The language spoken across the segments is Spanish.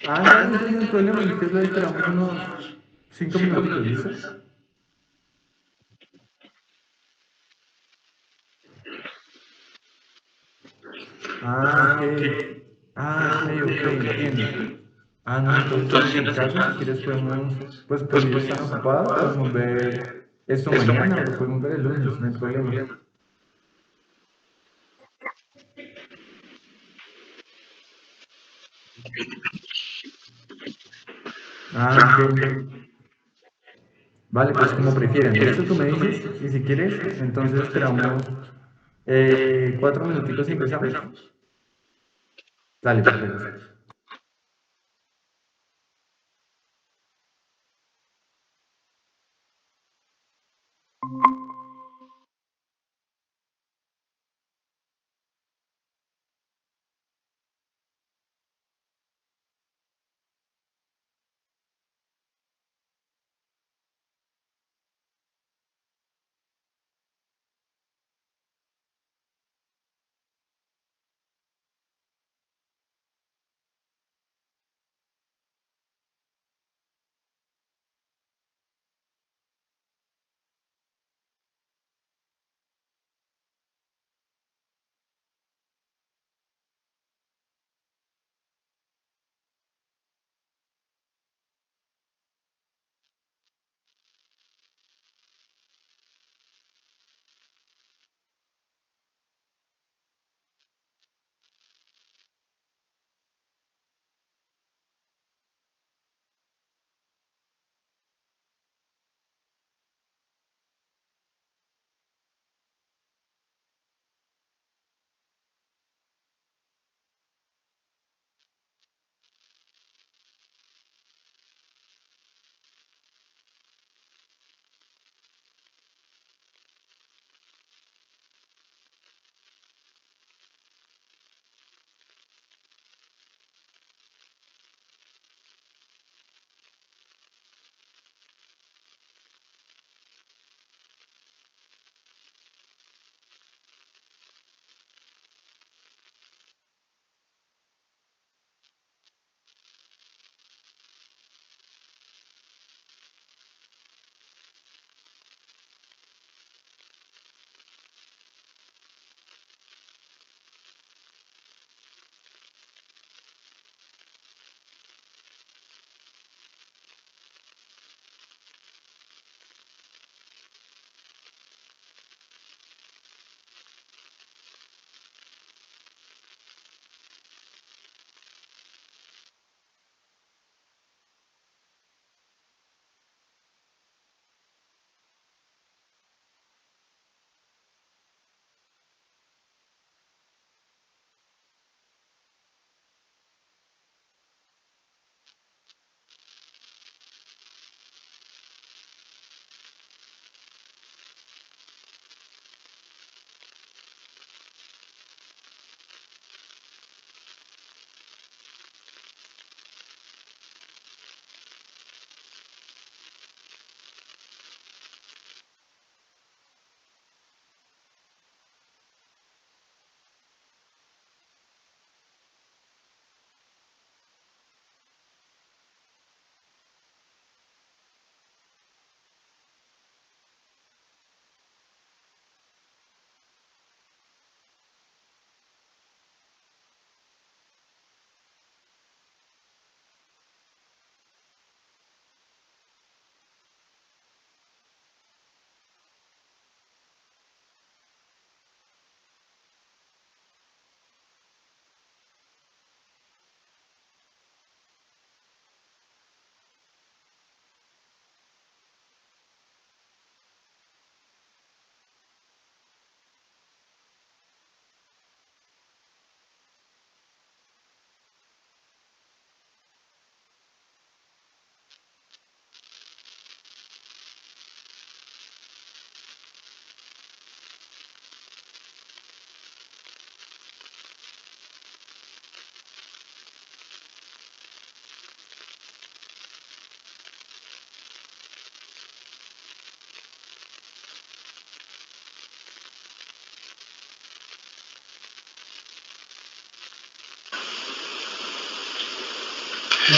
Dale, sí, no hay problema. Si quieres, ahí esperamos unos 5 minuticos, ¿listo? Ok. Ok, entiendo. No, entonces en ese caso, si quieres podemos, pues si ellos están ocupados, podemos ver esto mañana o lo podemos ver el lunes, no hay problema. Ok. Vale, pues como prefieran. Listo, tú me dices, y si quieres, entonces esperamos 4 minuticos y empezamos. Dale, perfecto.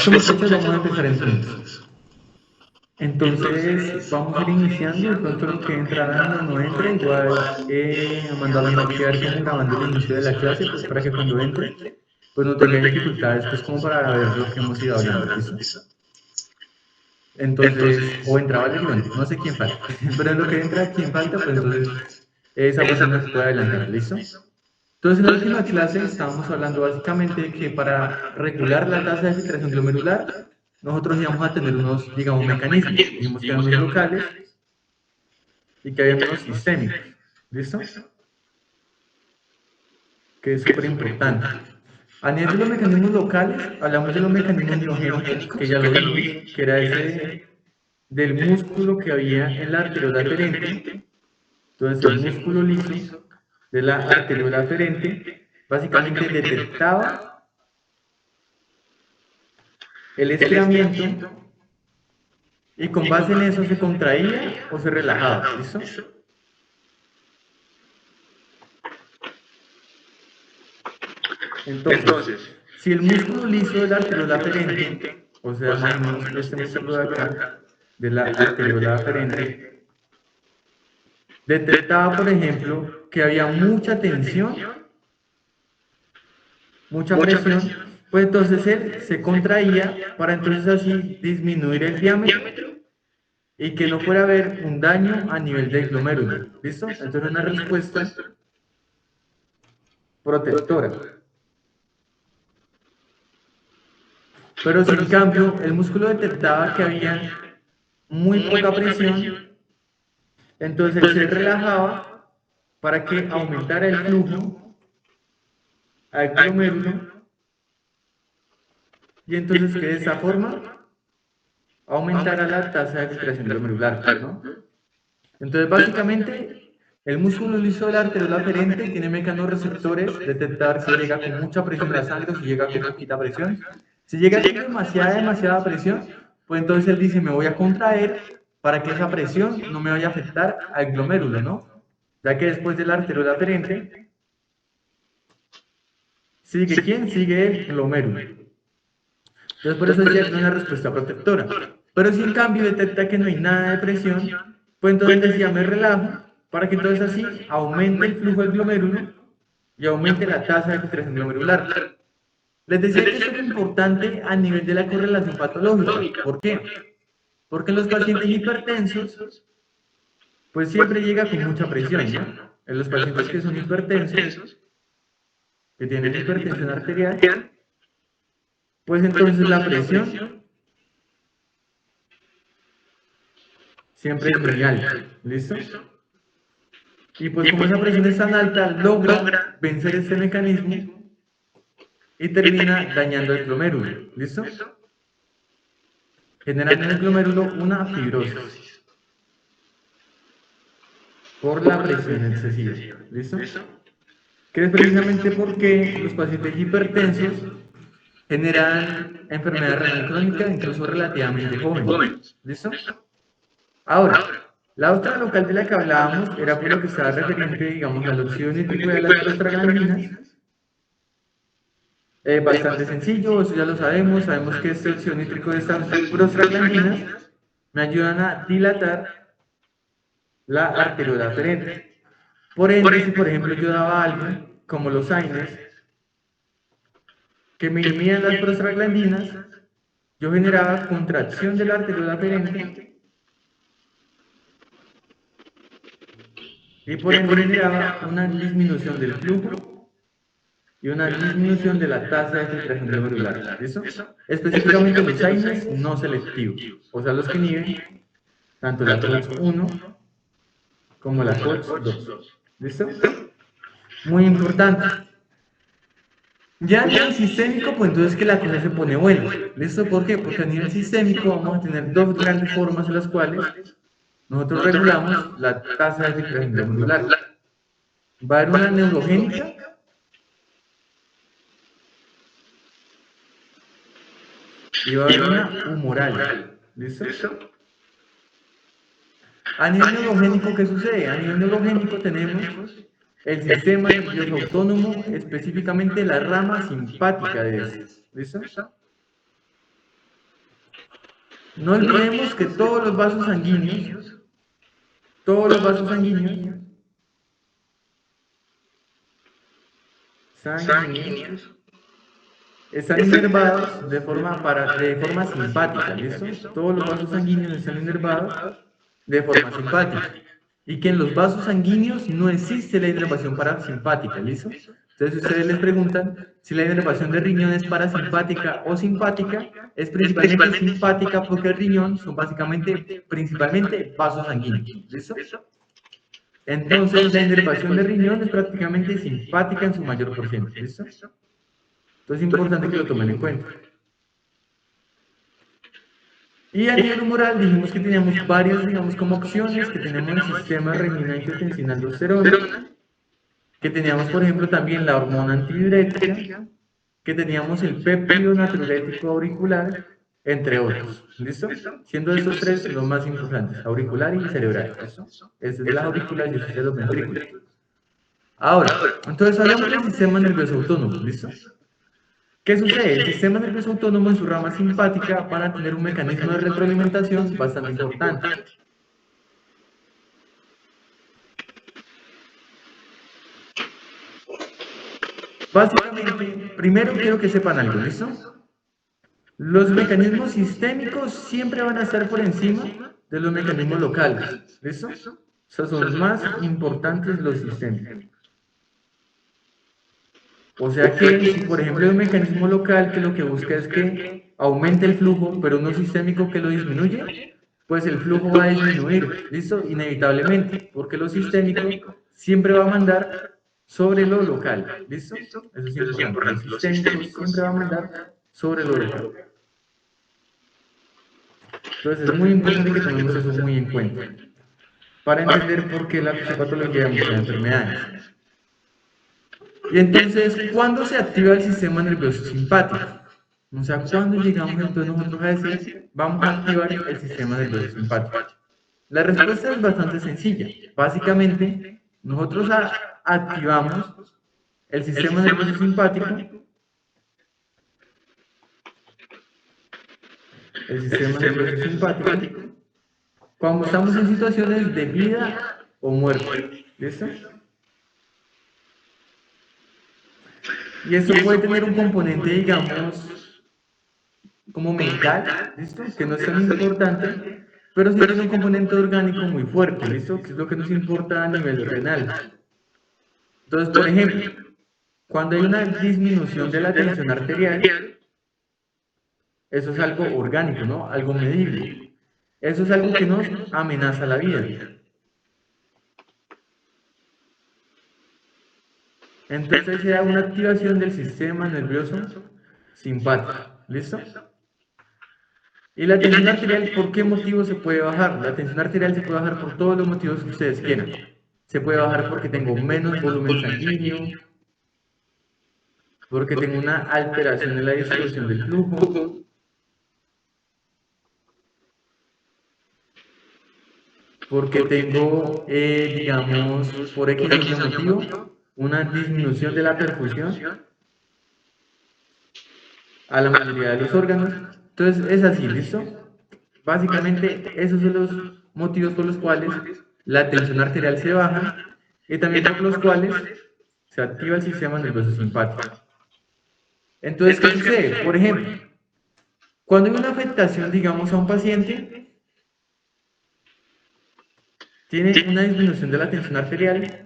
Listo, muchachos, vamos a empezar entonces. Entonces, vamos a ir iniciando. De pronto lo que entrará no entra. Igual, Amanda me va a quedar como grabando el inicio de la clase, pues para que cuando entre, pues no tenga dificultades, pues como para ver lo que hemos ido hablando. ¿Listo? Entonces, o entra Valeria, bueno, no sé quién falta, pero en lo que entra, quién falta, pues entonces esa persona se puede adelantar. ¿Listo? Entonces, en la última clase estábamos hablando básicamente de que para regular la tasa de filtración glomerular, nosotros íbamos a tener unos, digamos, mecanismos. Dijimos que eran unos locales y que había unos sistémicos. ¿Listo? Que es súper importante. A nivel de los mecanismos locales, hablamos de los mecanismos miogénicos, que ya lo vimos, que era ese del músculo que había en la arteriola aferente. Entonces, el músculo liso de la arteriola aferente básicamente detectaba el estiramiento y con base en eso se contraía o se relajaba. ¿Listo? Entonces, si el músculo liso de la arteriola aferente, o sea, más o menos este músculo de acá, de la arteriola aferente, detectaba, por ejemplo, que había mucha tensión, mucha presión, pues entonces él se contraía para entonces así disminuir el diámetro y que no fuera a haber un daño a nivel del glomérulo. ¿Listo? Entonces una respuesta protectora. Pero si en cambio el músculo detectaba que había muy poca presión, entonces él se relajaba para que aumentara el flujo al glomérulo y entonces que de esa forma aumentara la tasa de filtración glomerular, ¿no? Entonces básicamente el músculo liso de la arteriola aferente tiene mecanorreceptores, detectar si llega con mucha presión la sangre o si llega con poquita presión. Si llega con demasiada presión, pues entonces él dice, me voy a contraer para que esa presión no me vaya a afectar al glomérulo, ¿no? Ya que después de la arteriola aferente, ¿sigue quién? Sigue el glomérulo. Entonces por eso decía que es una respuesta protectora. Pero si en cambio detecta que no hay nada de presión, pues entonces decía, me relajo, para que entonces así aumente el flujo del glomérulo y aumente la tasa de filtración glomerular. Les decía que esto es importante a nivel de la correlación patológica. ¿Por qué? Porque en los pacientes hipertensos, pues siempre llega con mucha presión, ¿no? En los pacientes que son hipertensos, que tienen hipertensión arterial, pues entonces la presión siempre es muy alta. ¿Listo? Y pues como esa presión es tan alta, logra vencer este mecanismo y termina dañando el glomérulo. ¿Listo? Generando en el glomérulo una fibrosis por la presión excesiva. ¿Listo? Que es precisamente porque los pacientes hipertensos generan enfermedad renal crónica incluso relativamente jóvenes. ¿Listo? Ahora, la otra local de la que hablábamos era por lo que estaba referente, digamos, al óxido nítrico y a las prostaglandinas. Bastante sencillo, eso ya lo sabemos. Sabemos que este óxido nítrico de estas prostaglandinas me ayudan a dilatar la arteriola aferente. Por ende, si por ejemplo yo daba algo, como los AINES, que me inhibían las prostaglandinas, yo generaba contracción de la arteriola aferente y por ende generaba una disminución del flujo y una disminución de la tasa de filtración glomerular. ¿Listo? Específicamente los AINES no selectivos, o sea, los que inhiben tanto la COX-1 como la COX-2. ¿Listo? Muy importante. Ya a nivel sistémico, pues entonces que la cosa se pone buena. ¿Listo? ¿Por qué? Porque a nivel sistémico vamos a tener dos grandes formas en las cuales nosotros regulamos la tasa de filtración glomerular. Va a haber una neurogénica y va a haber una humoral. ¿Listo? A nivel neurogénico, ¿qué sucede? A nivel neurogénico tenemos el sistema nervioso autónomo, específicamente la rama simpática de este. ¿Listo? No olvidemos que todos los vasos sanguíneos están inervados de forma simpática, ¿listo? Todos los vasos sanguíneos están inervados de forma simpática. Y que en los vasos sanguíneos no existe la inervación parasimpática, ¿listo? Entonces, ustedes les preguntan si la inervación de riñón es parasimpática o simpática. Es principalmente simpática porque el riñón son principalmente vasos sanguíneos, ¿listo? Entonces, la inervación de riñón es prácticamente simpática en su mayor porcentaje, ¿listo? Entonces, es importante que lo tomen en cuenta. Y a nivel humoral dijimos que teníamos varias, digamos, como opciones, que tenemos el sistema renina-angiotensina-aldosterona, que teníamos, por ejemplo, también la hormona antidiurética, que teníamos el péptido natriurético auricular, entre otros, ¿listo? Siendo estos tres los más importantes, auricular y cerebral, ¿listo? Este es de las auriculares y este es de los ventrículos. Ahora, entonces hablamos del sistema nervioso autónomo, ¿listo? ¿Qué sucede? El sistema nervioso autónomo en su rama simpática van a tener un mecanismo de retroalimentación bastante importante. Básicamente, primero quiero que sepan algo, ¿listo? Los mecanismos sistémicos siempre van a estar por encima de los mecanismos locales, ¿listo? O sea, son más importantes los sistémicos. O sea que si por ejemplo hay un mecanismo local que lo que busca es que aumente el flujo, pero no sistémico que lo disminuye, pues el flujo va a disminuir, ¿listo? Inevitablemente, porque lo sistémico siempre va a mandar sobre lo local, ¿listo? Eso es importante, lo sistémico siempre va a mandar sobre lo local. Entonces es muy importante que tomemos eso muy en cuenta para entender por qué la fisiopatología de muchas enfermedades. Y entonces, ¿cuándo se activa el sistema nervioso simpático? O sea, ¿cuándo llegamos entonces nosotros a decir, vamos a activar el sistema nervioso simpático? La respuesta es bastante sencilla. Básicamente, nosotros activamos el sistema nervioso simpático, cuando estamos en situaciones de vida o muerte. ¿Listo? Y eso puede tener un componente, digamos, como mental, ¿listo? Que no es tan importante, pero sí tiene un componente orgánico muy fuerte, ¿listo? Que es lo que nos importa a nivel renal. Entonces, por ejemplo, cuando hay una disminución de la tensión arterial, eso es algo orgánico, ¿no? Algo medible. Eso es algo que nos amenaza la vida. Entonces se da una activación del sistema nervioso simpático, ¿listo? Y la tensión arterial, ¿por qué motivo se puede bajar? La tensión arterial se puede bajar por todos los motivos que ustedes quieran. Se puede bajar porque tengo menos volumen sanguíneo, porque tengo una alteración en la distribución del flujo, porque tengo, digamos, por X motivo, una disminución de la perfusión a la mayoría de los órganos. Entonces es así, ¿listo? Básicamente esos son los motivos por los cuales la tensión arterial se baja y también por los cuales se activa el sistema nervioso simpático. Entonces, ¿qué sucede? Por ejemplo, cuando hay una afectación, digamos, a un paciente, tiene una disminución de la tensión arterial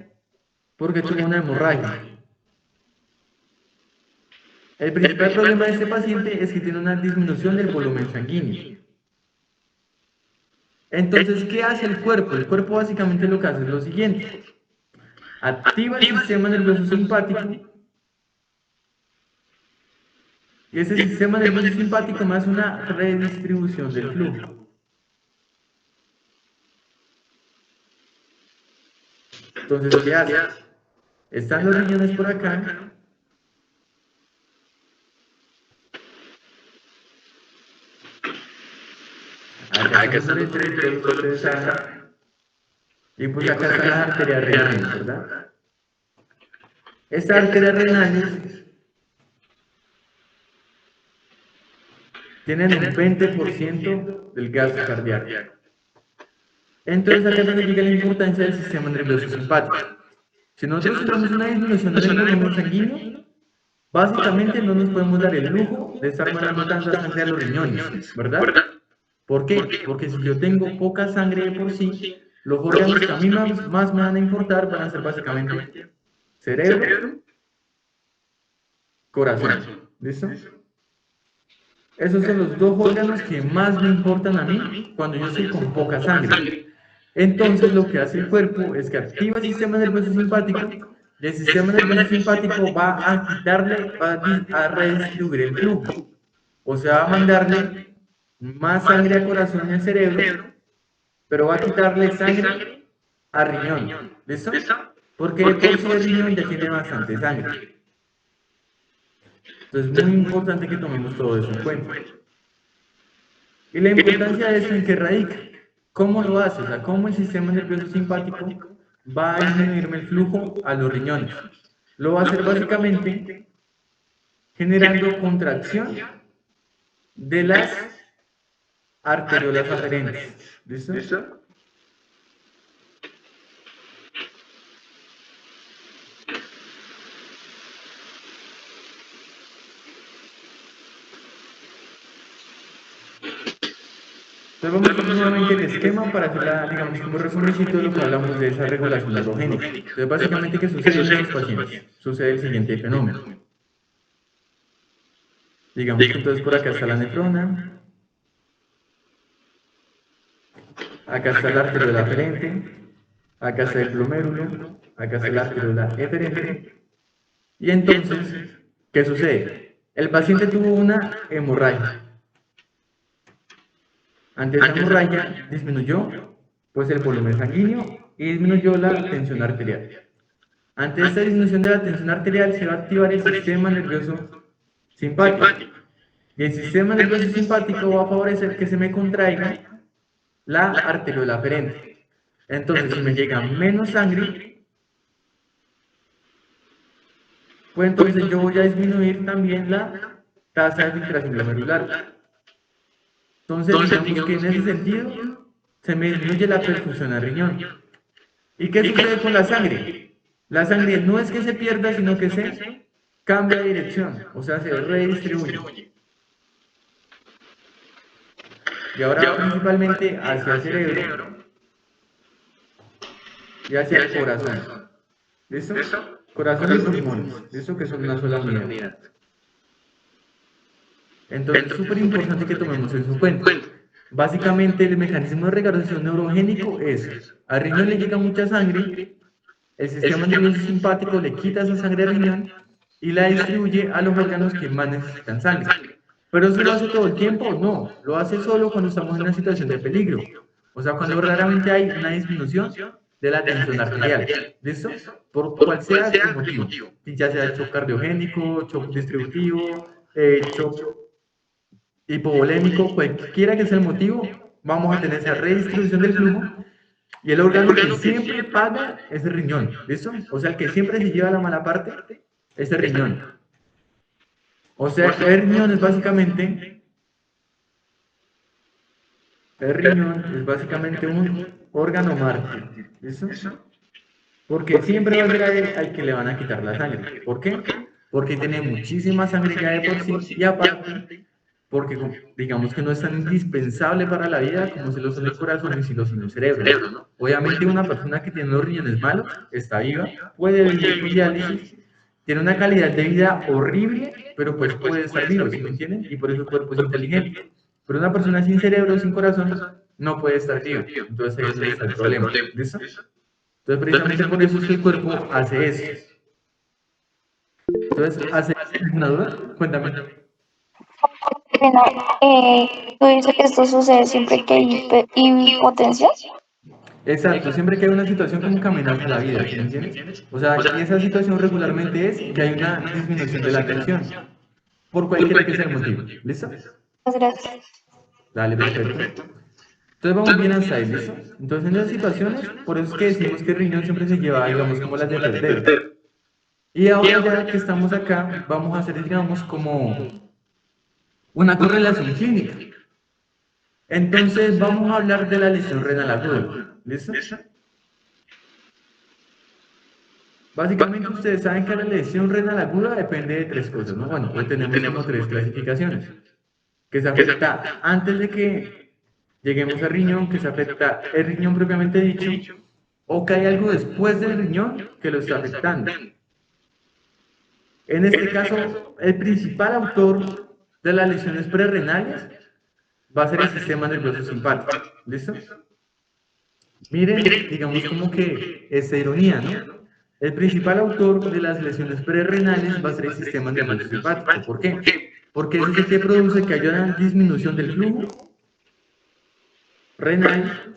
porque tuvo una hemorragia. El principal problema de este paciente es que tiene una disminución del volumen sanguíneo. Entonces, ¿qué hace el cuerpo? El cuerpo básicamente lo que hace es lo siguiente. Activa el sistema nervioso simpático y ese sistema nervioso simpático más una redistribución del flujo. Entonces, ¿qué hace? Están los riñones por acá. Acá están los ventrículos, ustedes saben. Y pues acá están las arterias renales, ¿verdad? Estas arterias renales tienen un 20% del gasto cardíaco. Entonces acá es donde llega la importancia del sistema nervioso simpático. Si nosotros tenemos una disminución en el volumen sanguíneo, básicamente no nos podemos dar el lujo de estar mandando tanta sangre a los riñones, ¿verdad? ¿Por qué? Porque si yo tengo poca sangre de por sí, los órganos que a mí más me van a importar van a ser básicamente cerebro, corazón. ¿Listo? Esos son los dos órganos que más me importan a mí cuando yo estoy con poca sangre. Entonces lo que hace el cuerpo es que activa el sistema nervioso simpático y el sistema nervioso simpático va a quitarle, va a redistribuir el flujo. O sea, va a mandarle más sangre a corazón y al cerebro, pero va a quitarle sangre a riñón. ¿Listo? Porque de por sí el riñón ya tiene bastante sangre. Entonces es muy importante que tomemos todo eso en cuenta. Y la importancia de eso en qué radica. ¿Cómo lo hace? O sea, ¿cómo el sistema nervioso simpático va a disminuirme el flujo a los riñones? Lo va a hacer básicamente generando contracción de las arteriolas aferentes. ¿Listo? Entonces vamos a nuevamente el esquema para hacer, digamos, como resumencito de lo que hablamos de esa regulación neurogénica. Entonces, básicamente, ¿qué sucede en estos pacientes? Sucede el siguiente fenómeno. Digamos que entonces por acá está la nefrona, acá está la arteriola aferente, acá está el glomérulo, acá está la arteriola eferente. Y entonces, ¿qué sucede? El paciente tuvo una hemorragia. Ante esa hemorragia disminuyó pues el volumen sanguíneo y disminuyó la tensión arterial. Ante esta disminución de la tensión arterial se va a activar el sistema nervioso simpático. Y el sistema nervioso simpático va a favorecer que se me contraiga la arteriola aferente. Entonces, si me llega menos sangre, pues entonces yo voy a disminuir también la tasa de filtración glomerular. Entonces, digamos que en ese sentido, se me disminuye la perfusión al riñón. ¿Y qué sucede con la sangre? La sangre no es que se pierda, sino que se cambia de dirección, o sea, se redistribuye. Y ahora principalmente hacia el cerebro y hacia el corazón. ¿Listo? Corazón y pulmones. ¿Listo? Que son una sola unidad. Entonces es súper importante que tomemos eso en cuenta. Básicamente el mecanismo de regulación neurogénico es, al riñón le llega mucha sangre, el sistema nervioso simpático le quita esa sangre al riñón y la distribuye a los órganos que más necesitan sangre. ¿Pero eso lo hace todo el tiempo? No, lo hace solo cuando estamos en una situación de peligro. O sea, cuando raramente hay una disminución de la tensión arterial. ¿Listo? Por cual sea el motivo. Ya sea shock cardiogénico, shock distributivo, shock hipovolémico, cualquiera que sea el motivo, vamos a tener esa redistribución del flujo y el órgano que siempre paga es el riñón, ¿listo? O sea, el que siempre se lleva la mala parte es el riñón. O sea, el riñón es básicamente un órgano mártir, ¿listo? Porque siempre va a ser a él al que le van a quitar la sangre. ¿Por qué? Porque tiene muchísima sangre ya de por sí y aparte porque digamos que no es tan indispensable para la vida como se lo son el corazón y si lo son el cerebro, ¿no? Obviamente una persona que tiene los riñones malos, está viva, puede vivir con diálisis, tiene una calidad de vida horrible, pero pues puede estar vivo, ¿sí me entienden? Y por eso el cuerpo es inteligente. Pero una persona sin cerebro, sin corazón, no puede estar vivo. Entonces ahí es donde está el problema. ¿Listo? Entonces precisamente por eso es que el cuerpo hace eso. Entonces, ¿hace una duda? Cuéntame. Bueno, tú dices que esto sucede siempre que hay hipotencia. Exacto, siempre que hay una situación como que amenaza la vida, ¿sí me entiendes? O sea, y esa situación regularmente es que hay una disminución de la tensión, por cualquiera que sea el motivo. ¿Listo? Muchas gracias. Dale, perfecto. Entonces vamos bien hasta ahí, ¿listo? Entonces en esas situaciones, por eso es que decimos que el riñón siempre se lleva, digamos, como las de perder. Y ahora ya que estamos acá, vamos a hacer, digamos, como una correlación clínica. Entonces vamos a hablar de la lesión renal aguda. ¿Listo? Básicamente ustedes saben que la lesión renal aguda depende de tres cosas, ¿no? Bueno, hoy tenemos como tres clasificaciones. Que se afecta antes de que lleguemos al riñón, que se afecta el riñón propiamente dicho, o que hay algo después del riñón que lo está afectando. En este caso, el principal autor de las lesiones prerrenales va a ser el sistema nervioso simpático. ¿Listo? Miren, digamos como que esta ironía, ¿no? El principal autor de las lesiones prerrenales va a ser el sistema nervioso simpático. ¿Por qué? Porque ese es el que produce que haya una disminución del flujo renal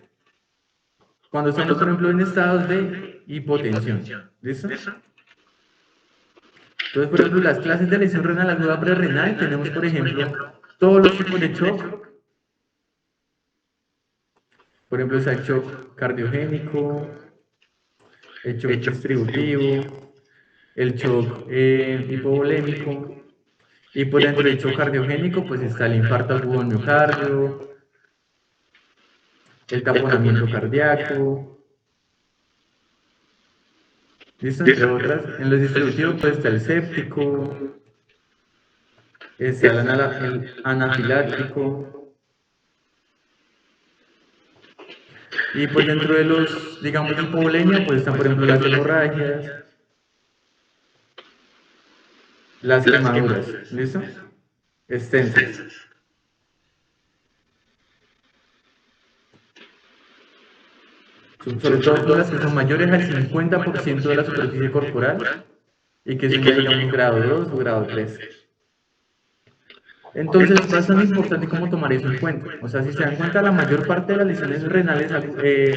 cuando estamos, por ejemplo, en estados de hipotensión. ¿Listo? Entonces, por ejemplo, las clases de lesión renal aguda prerrenal tenemos, por ejemplo, todos los tipos de shock. Por ejemplo, está el shock cardiogénico, el shock distributivo, el shock hipovolémico, y por dentro del shock cardiogénico, pues está el infarto agudo del miocardio, el taponamiento cardíaco, ¿listo? Entre otras. En los distributivos, pues está el séptico, está el anafiláctico, y pues dentro de los, digamos, de hipovolemia, pues están, por ejemplo, las hemorragias, las quemaduras, ¿listo? Extensas. Sobre todo las que son mayores al 50% de la superficie corporal y que son ya, digamos, grado 2 o grado 3. Entonces es bastante importante cómo tomar eso en cuenta. O sea, si se dan cuenta, la mayor parte de las lesiones renales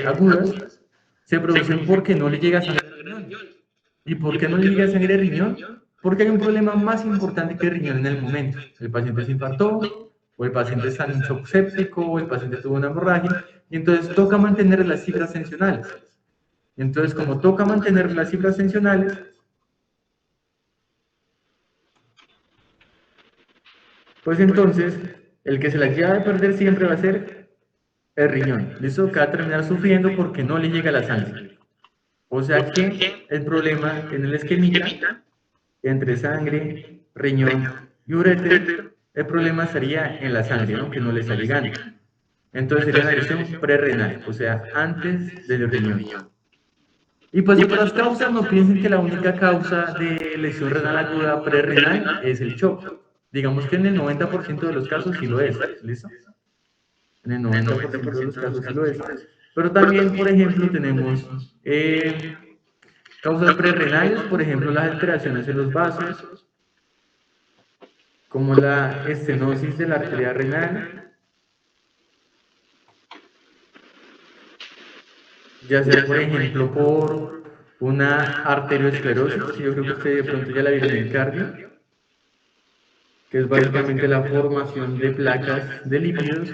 agudas se producen porque no le llega sangre al riñón. ¿Y por qué no le llega sangre al riñón? Porque hay un problema más importante que el riñón en el momento. El paciente se infartó, o el paciente está en shock séptico, o el paciente tuvo una hemorragia, y entonces toca mantener las cifras tensionales. Entonces, como toca mantener las cifras tensionales, pues entonces el que se las lleva a perder siempre va a ser el riñón. ¿Listo? Que va a terminar sufriendo porque no le llega la sangre. O sea que el problema en el esquemita, entre sangre, riñón y uréter, el problema estaría en la sangre, ¿no? Que no le está llegando. Entonces sería la lesión prerrenal, o sea, antes del riñón. Y pues otras causas, no piensen que la única causa de lesión renal aguda prerrenal es el shock. Digamos que en el 90% de los casos sí lo es, ¿listo? En el 90% de los casos sí lo es. Pero también, por ejemplo, tenemos causas prerrenales, por ejemplo, las alteraciones en los vasos, como la estenosis de la arteria renal, ya sea, por ejemplo, por una arteriosclerosis, yo creo que usted de pronto ya la vieron en cardio, que es básicamente la formación de placas de lípidos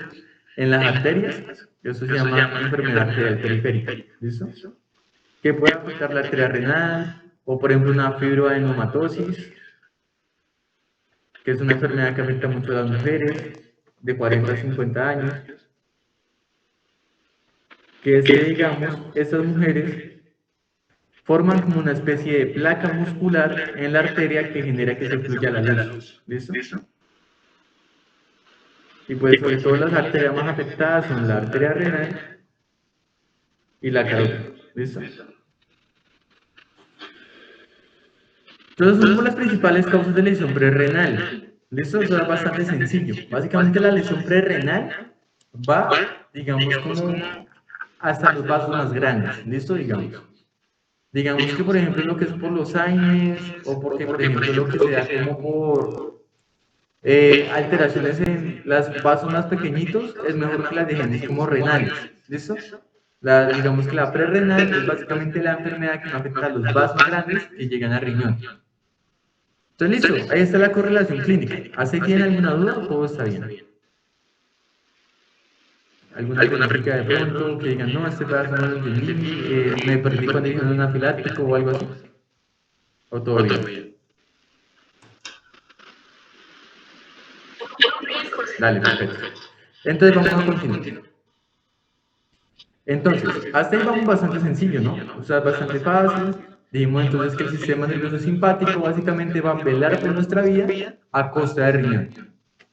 en las arterias. Eso se llama enfermedad arterial periférica. ¿Listo? Que puede afectar la arteria renal, o por ejemplo una fibroadenomatosis, que es una enfermedad que afecta mucho a las mujeres de 40 a 50 años, que es que, digamos, estas mujeres forman como una especie de placa muscular en la arteria que genera que se fluya la luz. ¿Listo? Y pues sobre todo las arterias más afectadas son la arteria renal y la carótida. ¿Listo? Entonces son como las principales causas de lesión prerrenal. ¿Listo? Eso es bastante sencillo. Básicamente la lesión prerrenal va, digamos, como hasta los vasos más grandes. ¿Listo? Digamos que, por ejemplo, lo que es por los AINES, o porque, por ejemplo, lo que sea como por alteraciones en los vasos más pequeñitos, es mejor que las dejemos como renales. ¿Listo? Digamos que la prerrenal es básicamente la enfermedad que no afecta a los vasos grandes que llegan al riñón. Entonces, listo, ahí está la correlación clínica. ¿Así tienen alguna duda o todo está bien? ¿Alguna preguntita de pronto que digan, no, este pedazo no lo entendí, me perdí cuando dijeron anafiláctico o algo así? ¿O todo bien? Dale, perfecto. Entonces vamos a continuar. Entonces, hasta ahí vamos bastante sencillo, ¿no? O sea, bastante fácil. Dijimos entonces que el sistema nervioso simpático básicamente va a velar por nuestra vida a costa del riñón.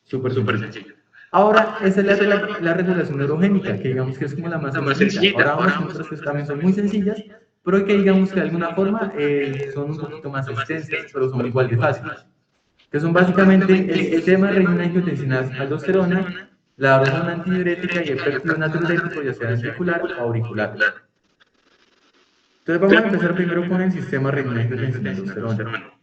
Súper sencillo. Ahora, esa es la regulación neurogénica, que digamos que es como la más sencilla. Ahora vamos con otras que también son muy sencillas, pero que digamos que de alguna forma son un poquito más extensas, pero son igual de fáciles. Que son básicamente el sistema de renina-angiotensina aldosterona, la hormona antidiurética y el péptido natriurético, ya sea ventricular o auricular. Entonces vamos a empezar primero con el sistema renina-angiotensina aldosterona.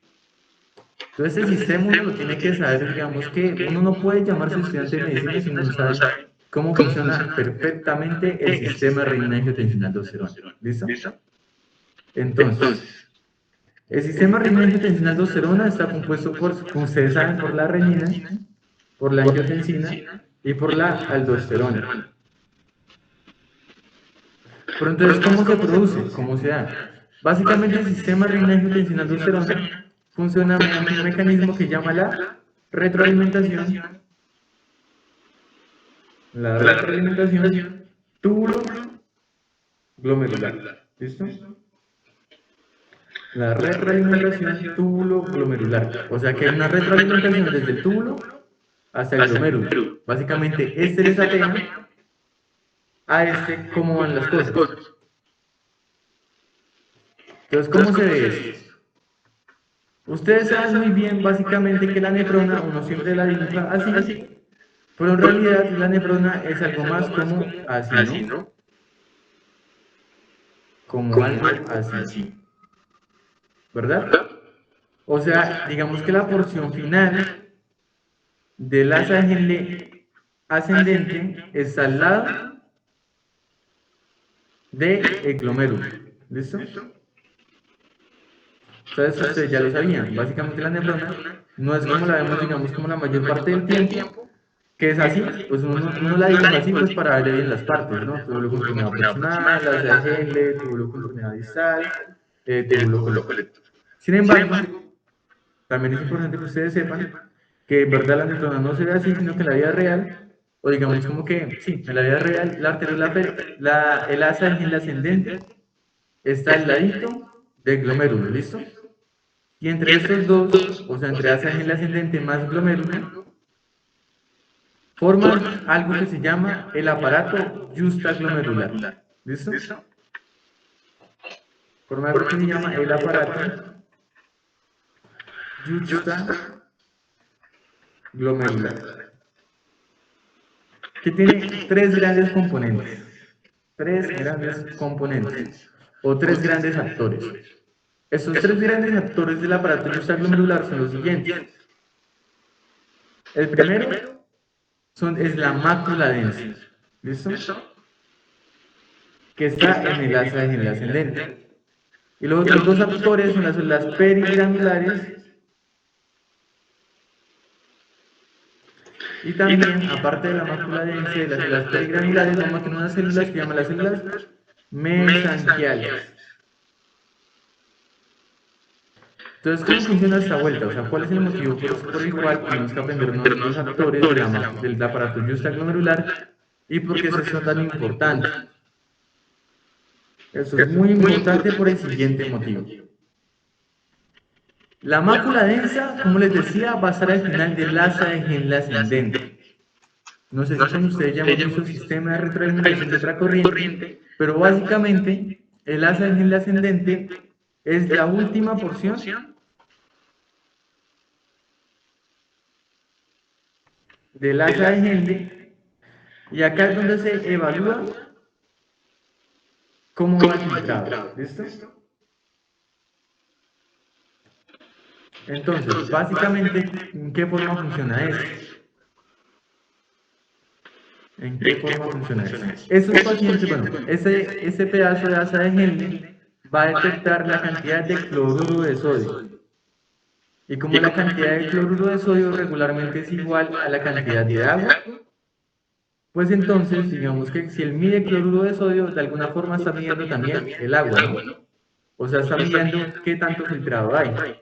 Entonces el sistema uno lo tiene que saber, digamos que uno no puede llamarse estudiante de medicina si uno no sabe cómo funciona perfectamente el sistema renina-angiotensina aldosterona. ¿Listo? Entonces, el sistema renina-angiotensina aldosterona está compuesto por, como ustedes saben, por la renina, por la angiotensina y por la aldosterona. Pero entonces, ¿cómo se produce? ¿Cómo se da? Básicamente el sistema renina-angiotensina aldosterona funciona mediante un mecanismo que llama la retroalimentación, túbulo glomerular. ¿Listo? La retroalimentación túbulo glomerular. O sea que hay una retroalimentación desde el túbulo hasta el glomérulo. Básicamente, este les apega a este cómo van las cosas. Entonces, ¿cómo se ve esto? Ustedes saben muy bien, básicamente, que la nefrona uno siempre la dibuja así, pero en realidad la nefrona es algo más como así, ¿no? Como algo así, ¿verdad? O sea, digamos que la porción final del asa de Henle ascendente está al lado del glomérulo. ¿Listo? Entonces ustedes ya lo sabían. Básicamente la nefrona no es como la vemos, digamos, como la mayor parte del tiempo, que es así, pues uno la dibuja así pues para ver bien las partes, ¿no? Túbulo comprimado proximal, asa de Henle, túbulo comprimado distal, túbulo colector. Sin embargo, también es importante que ustedes sepan que en verdad la nefrona no se ve así, sino que en la vida real, o digamos como que, sí, en la vida real, la arteriola, el asa en el ascendente está al ladito del glomérulo, ¿listo? Y entre estos dos, o sea, entre asa en el ascendente más glomérulo, forman algo que se llama el aparato justaglomerular, ¿listo? Forma algo que se llama el aparato justaglomerular, que tiene tres grandes componentes, o tres grandes actores. Estos tres grandes actores del aparato justaglomerular son los siguientes. El primero es la mácula densa, ¿listo? Que está en el asa de Henle ascendente. Y los otros dos actores son las células perigranulares y también, aparte de la mácula densa y de las células perigranulares, vamos a tener unas células que llaman las células mesangiales. Entonces, ¿cómo funciona esta vuelta? O sea, ¿cuál es el motivo por el cual tenemos que aprender los actores del aparato justaglomerular y por qué es tan importante? Eso es muy importante por el siguiente motivo. La mácula densa, como les decía, va a estar al final del asa de Henle ascendente. No sé si con ustedes ya hemos visto el sistema de retroalimentación tetracorriente, pero básicamente el asa de Henle ascendente es la última porción del asa de Henle, y acá es donde se evalúa cómo va el filtrado. ¿Listo? Entonces, básicamente, ¿en qué forma funciona esto? ¿En qué forma funciona esto? Esos pacientes, bueno, ese pedazo de asa de Henle va a detectar la cantidad de cloruro de sodio. Y como la cantidad de cloruro de sodio regularmente es igual a la cantidad de agua, pues entonces, digamos que si él mide cloruro de sodio, de alguna forma está midiendo también el agua, ¿no? O sea, está midiendo qué tanto filtrado hay.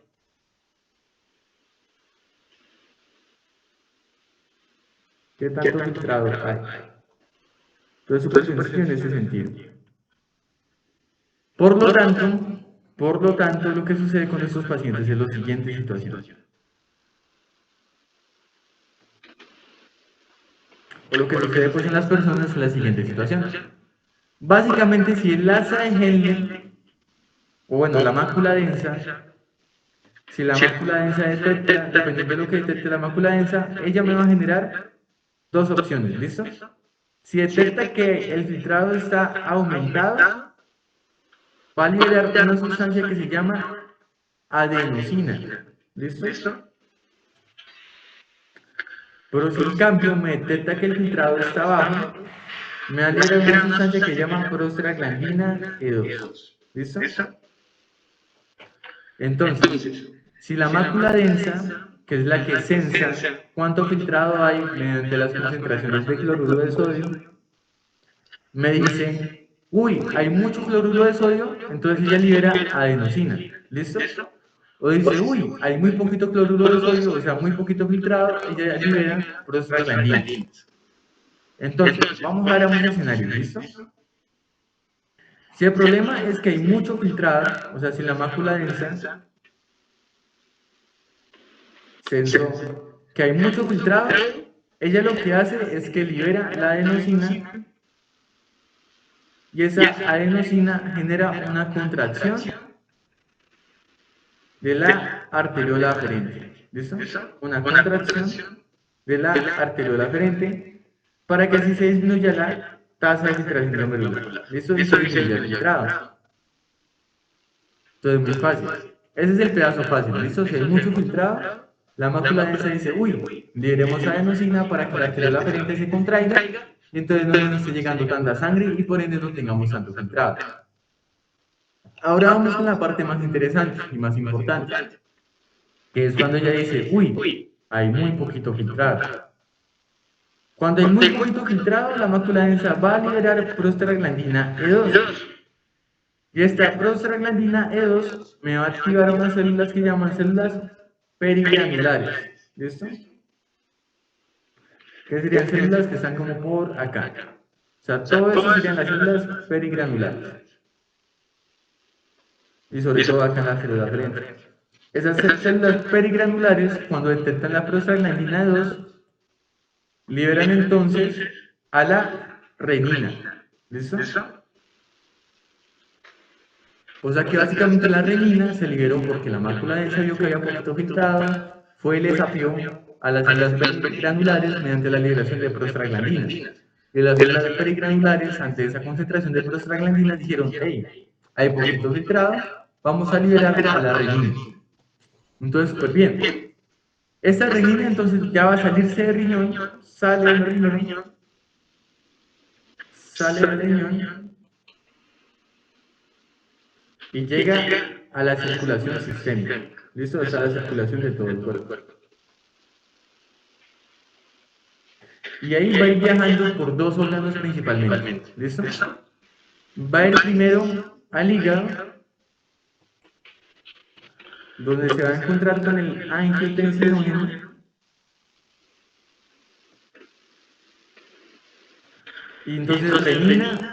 ¿Qué tanto filtrado hay? Entonces, súper sencillo en ese sentido. Por lo tanto, lo que sucede con estos pacientes es la siguiente situación. O lo que sucede pues en las personas es la siguiente situación. Básicamente, si el asa de Henle, o bueno, la mácula densa, si la mácula densa detecta, dependiendo de lo que detecte la mácula densa, ella me va a generar dos opciones, ¿listo? Si detecta que el filtrado está aumentado, va a liberar una sustancia que se llama adenosina, ¿listo? Pero si en cambio me detecta que el filtrado está bajo, me va a liberar una sustancia que se llama prostaglandina E2, ¿listo? Entonces, si la mácula densa, que es la que sensa cuánto filtrado hay mediante las concentraciones de cloruro de sodio, me dice, uy, hay mucho cloruro de sodio, entonces ella libera adenosina, ¿listo? O dice, uy, hay muy poquito cloruro de sodio, o sea, muy poquito filtrado, ella libera prostaglandinas. Entonces, vamos a ver ambos escenarios, ¿listo? Si el problema es que hay mucho filtrado, o sea, si la mácula densa sensó que hay mucho filtrado, ella lo que hace es que libera la adenosina y esa adenosina genera una contracción de la arteriola aferente. ¿Listo? Una contracción de la arteriola aferente para que así se disminuya la tasa de filtración glomerular. ¿Listo? Y se disminuya el filtrado. Entonces, muy fácil. Ese es el pedazo fácil. ¿Listo? Si hay mucho filtrado, la mácula densa dice, uy, liberemos adenosina para que la arteriola aferente se contraiga y entonces no nos esté llegando tanta sangre y por ende no tengamos tanto filtrado. Ahora vamos con la parte más interesante y más importante, que es cuando ella dice, uy, hay muy poquito filtrado. Cuando hay muy poquito filtrado, la mácula densa va a liberar prostaglandina E2. Y esta prostaglandina E2 me va a activar unas células que llaman células perigranulares. ¿Listo? Que serían células que están como por acá. O sea, todo eso serían las células perigranulares. Y sobre todo acá en la célula frente. Esas células perigranulares, cuando detectan la prostaglandina 2, liberan entonces a la renina. ¿Listo? O sea que básicamente la renina se liberó porque la mácula densa vio que había poquito filtrado, fue y le desafió a las células perigranulares mediante la liberación de prostaglandinas. Y las células perigranulares, ante esa concentración de prostaglandinas, dijeron, hey, hay poquito filtrado, vamos a liberar a la renina. Entonces, pues bien, esta renina entonces ya va a salirse del riñón, sale del riñón, y llega a la circulación sistémica. ¿Listo? Está la circulación de todo el cuerpo. Y ahí va a ir viajando por dos órganos principalmente. ¿Listo? Va a ir primero al hígado, donde se va a encontrar con el angiotensinógeno. Y entonces renina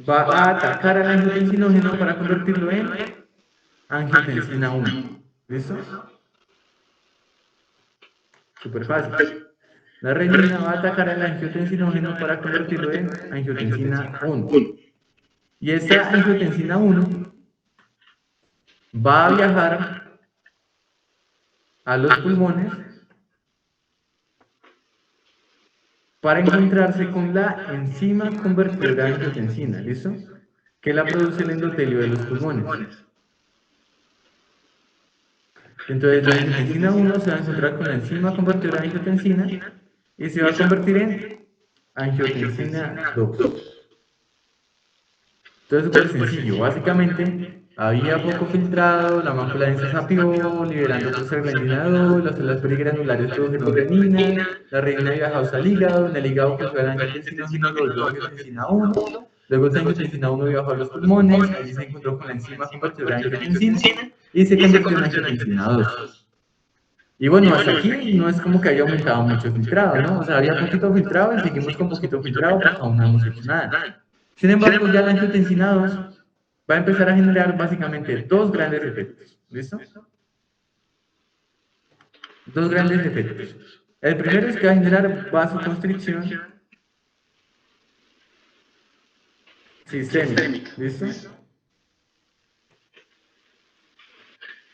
va a atacar al angiotensinógeno para convertirlo en angiotensina 1. ¿Listo? Súper fácil. La renina va a atacar al angiotensinógeno para convertirlo en angiotensina 1. Y esta angiotensina 1 va a viajar a los pulmones para encontrarse con la enzima convertidora de angiotensina, ¿listo? Que la produce el endotelio de los pulmones. Entonces la angiotensina 1 se va a encontrar con la enzima convertidora de angiotensina y se va a convertir en angiotensina 2. Entonces, súper sencillo. Básicamente, había poco filtrado, la mácula densa sapió, liberando prostaglandina 2, las células perigranulares produjeron renina, la renina viajó hasta el hígado, en el hígado que fue la angiotensinógeno lo volvió angiotensina 1, luego esta angiotensina 1 viajó a los pulmones, allí se encontró con la enzima convertidora de angiotensina y se convirtió en angiotensina 2. Y bueno, hasta aquí no es como que haya aumentado mucho el filtrado, ¿no? O sea, había poquito filtrado y seguimos con poquito filtrado porque aún no hemos hecho nada. Sin embargo, ya la angiotensina 2 va a empezar a generar básicamente dos grandes efectos. ¿Listo? Dos grandes efectos. El primero es que va a generar vasoconstricción sistémica. ¿Listo?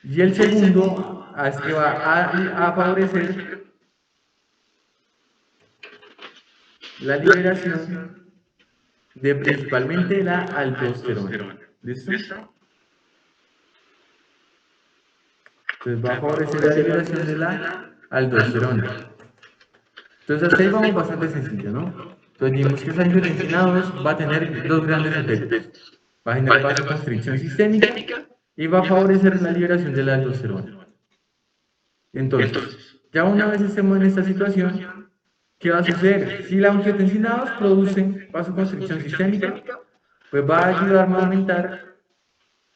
Y el segundo es que va a favorecer la liberación de principalmente la aldosterona. ¿Listo? Entonces va a favorecer la liberación de la aldosterona. Entonces hasta ahí vamos bastante sencillo, ¿no? Entonces dijimos que esa angiotensina 2 va a tener dos grandes efectos. Va a generar vasoconstricción sistémica y va a favorecer la liberación de la aldosterona. Entonces, ya una vez estemos en esta situación, ¿qué va a suceder? Si la angiotensina 2 produce vasoconstricción sistémica, pues va a ayudarme a aumentar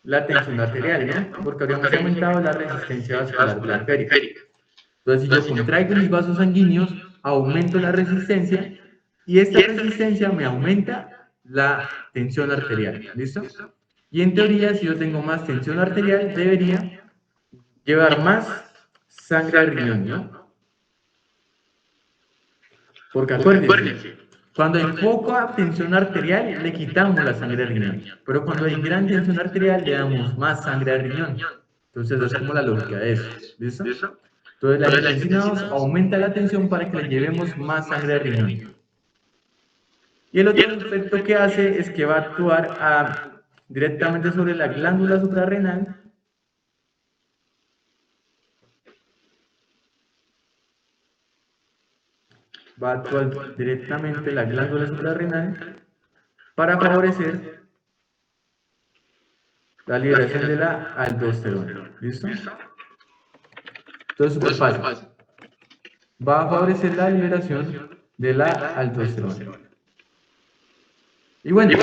la tensión arterial, ¿no? Porque habríamos aumentado la resistencia vascular periférica. Entonces, si yo contraigo mis vasos sanguíneos, aumento la resistencia y esta resistencia me aumenta la tensión arterial. ¿Listo? Y en teoría, si yo tengo más tensión arterial, debería llevar más sangre al riñón, ¿no? Porque acuérdense, cuando hay poca tensión arterial, le quitamos la sangre al riñón. Pero cuando hay gran tensión arterial, le damos más sangre al riñón. Entonces, esa es como la lógica de eso. ¿Listo? Entonces, la angiotensina 2 aumenta la tensión para que le llevemos más sangre al riñón. Y el otro efecto que hace es que va a actuar directamente sobre la glándula suprarrenal. Va a actuar directamente la glándula suprarrenal para favorecer la liberación de la aldosterona. ¿Listo? Entonces, súper fácil. Va a favorecer la liberación de la aldosterona. Y bueno,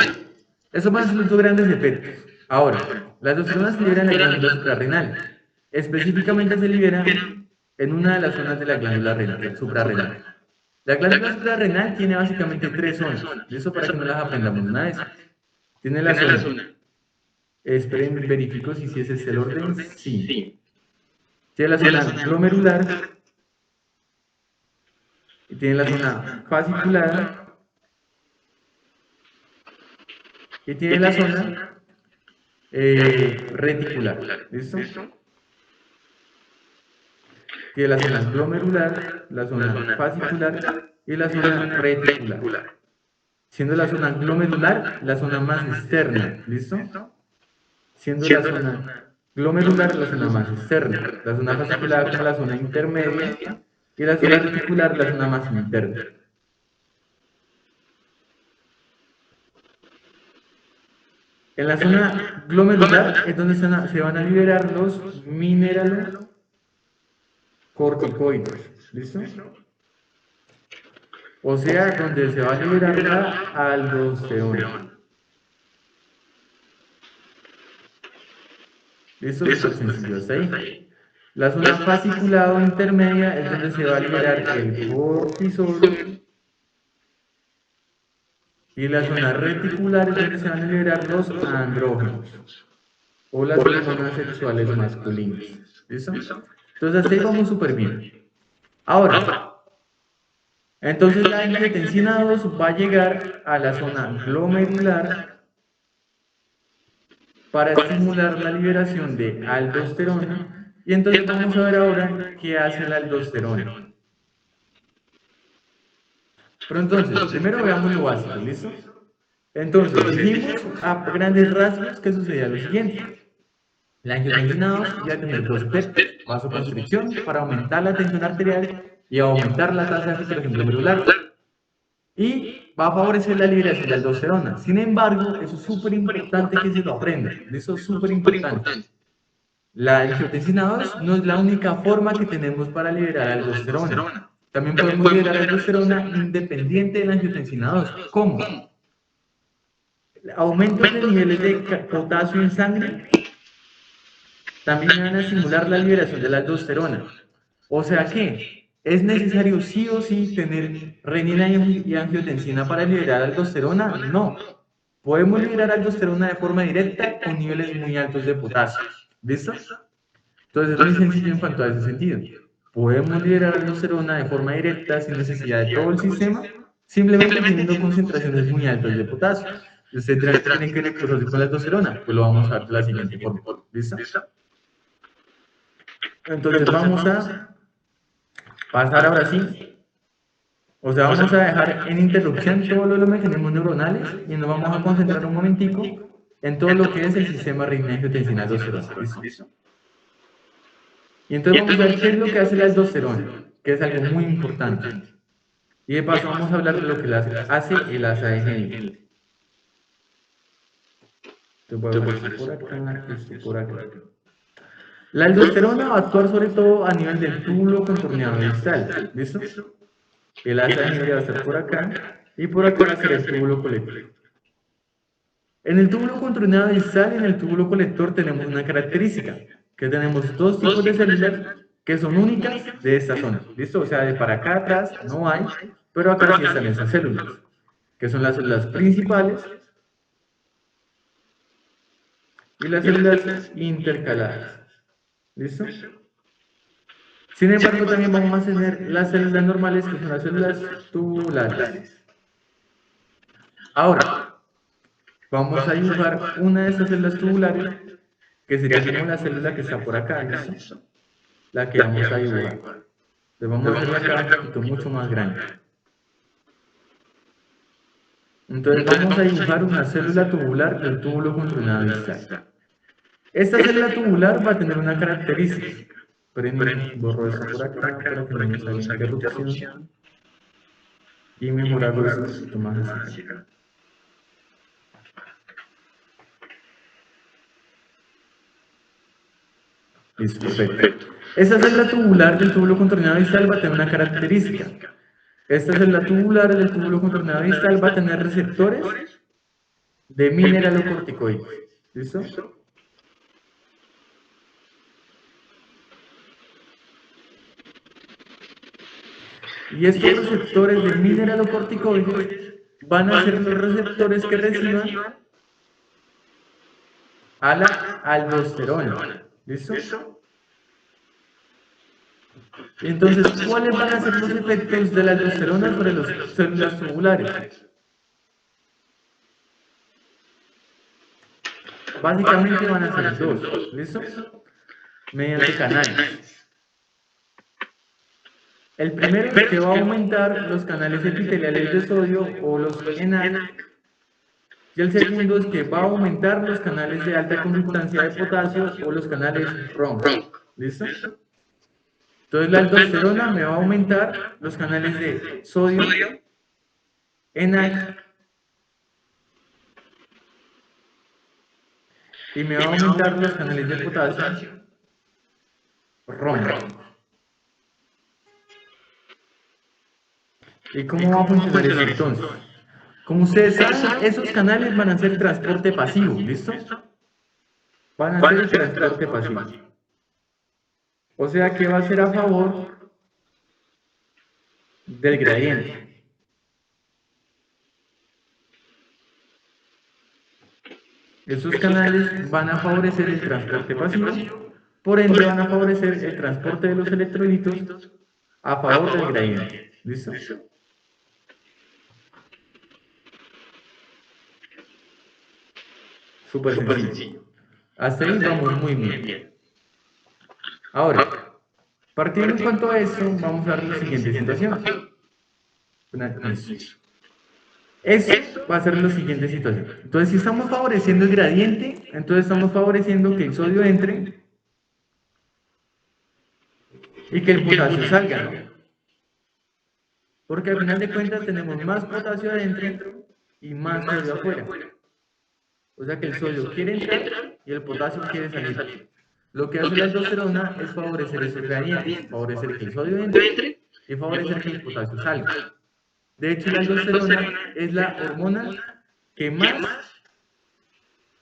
esos van a ser los dos grandes efectos. Ahora, la aldosterona se libera en la glándula suprarrenal. Específicamente se libera en una de las zonas de la glándula renal, suprarrenal. La glándula suprarrenal tiene básicamente tres zonas. Eso para que no las aprendamos una vez. Tiene la zona. Esperen, verifico si ese es el orden. Sí. Tiene la zona glomerular. Y tiene la zona fasciculada. Y tiene la zona reticular. ¿Listo? Tiene la zona glomerular, la zona fascicular y la zona reticular. Siendo la zona glomerular la zona más externa. ¿Listo? Siendo la zona glomerular la zona más externa. La zona fascicular como la zona intermedia y la zona reticular la zona más interna. En la zona glomerular es donde se van a liberar los mineralocorticoides. ¿Listo? O sea, donde se va a liberar la aldosterona. ¿Listo? Súper sencillo, hasta ahí. La zona fascicular o intermedia es donde se va a liberar el cortisol. Y la zona reticular es donde se van a liberar los andrógenos o las hormonas sexuales masculinas. ¿Listo? Entonces hasta ahí vamos súper bien. Ahora, entonces la angiotensina 2 va a llegar a la zona glomerular para estimular la liberación de aldosterona. Y entonces vamos a ver ahora qué hace la aldosterona. Pero entonces, primero veamos lo básico, ¿listo? Entonces, dijimos a grandes rasgos que sucedía lo siguiente. La angiotensina 2 iba a tener dos efectos: vasoconstricción para aumentar la tensión arterial y aumentar la tasa de filtración glomerular. Y va a favorecer la liberación de aldosterona. Sin embargo, eso es súper importante que se lo aprendan. Eso es súper importante. La angiotensina 2 no es la única forma que tenemos para liberar aldosterona. También podemos liberar aldosterona independiente de la angiotensina 2. ¿Cómo? Aumentos de niveles de potasio en sangre también van a estimular la liberación de la aldosterona. O sea que es necesario sí o sí tener renina y angiotensina para liberar aldosterona. No. Podemos liberar aldosterona de forma directa con niveles muy altos de potasio. ¿Listo? Entonces es muy sencillo en cuanto a ese sentido. Podemos liberar aldosterona de forma directa sin necesidad de todo el sistema, simplemente teniendo concentraciones muy altas de potasio. Y usted dirá, ¿qué tiene que ver el potasio con la aldosterona? Pues lo vamos a ver de la siguiente forma. ¿Listo? Entonces vamos a pasar ahora sí. O sea, vamos a dejar en interrupción todos los mecanismos neuronales y nos vamos a concentrar un momentico en todo lo que es el sistema renina-angiotensina-aldosterona. ¿Listo? Y entonces vamos a ver qué es lo que hace la aldosterona, que es algo muy importante. Y de paso vamos a hablar de lo que hace el asa de Henle. Entonces voy a ver esto por acá, esto por acá. La aldosterona va a actuar sobre todo a nivel del túbulo contorneado distal. ¿Listo? El asa de Henle va a estar por acá y por acá va a ser el túbulo colector. En el túbulo contorneado distal y en el túbulo colector tenemos una característica, que tenemos dos tipos de células que son únicas de esta zona. ¿Listo? O sea, de para acá atrás no hay, pero acá sí están esas células, que son las células principales y las células intercaladas. ¿Listo? Sin embargo, también vamos a tener las células normales, que son las células tubulares. Ahora, vamos a dibujar una de estas células tubulares, que sería como la célula que está por acá, ¿listo? La que vamos a dibujar. Entonces vamos a hacerla acá un poquito mucho más grande. Entonces vamos a dibujar una célula tubular del túbulo contorneado distal. Esta célula tubular va a tener una característica. Borro esto por acá para que no me salga interrupción. Y mejor hago esto un poquito más así. Listo, perfecto. Esta célula tubular del túbulo contorneado distal va a tener una característica. Esta célula tubular del túbulo contorneado distal va a tener receptores de mineralocorticoides. ¿Listo? Y estos receptores de mineralocorticoides van a ser los receptores que reciban a la aldosterona. ¿Listo? Entonces, ¿cuáles van a ser los efectos de la aldosterona sobre las células tubulares? Básicamente van a ser dos. ¿Listo? Mediante canales. El primero es que va a aumentar los canales epiteliales de sodio o los ENaC. Y el segundo es que va a aumentar los canales de alta conductancia de potasio o los canales ROM. ¿Listo? Entonces la aldosterona me va a aumentar los canales de sodio, ENaC, y me va a aumentar los canales de potasio, ROM. ¿Y cómo va a funcionar eso entonces? Como ustedes saben, esos canales van a ser transporte pasivo, ¿listo? Van a ser transporte pasivo. O sea que va a ser a favor del gradiente. Esos canales van a favorecer el transporte pasivo, por ende van a favorecer el transporte de los electrolitos a favor del gradiente. ¿Listo? Súper sencillo. Hasta ahí vamos muy bien. Ahora, partiendo en cuanto a esto, vamos a ver la siguiente situación. Esto va a ser la siguiente situación. Entonces, si estamos favoreciendo el gradiente, entonces estamos favoreciendo que el sodio entre y que el potasio salga, ¿no? Porque al final de cuentas tenemos más potasio adentro y más sodio afuera. O sea que el sodio quiere entrar y el potasio quiere salir. Lo que hace la aldosterona es favorecer esos gradientes, favorecer que el sodio entre y favorecer que el potasio salga. De hecho, la aldosterona es la hormona que más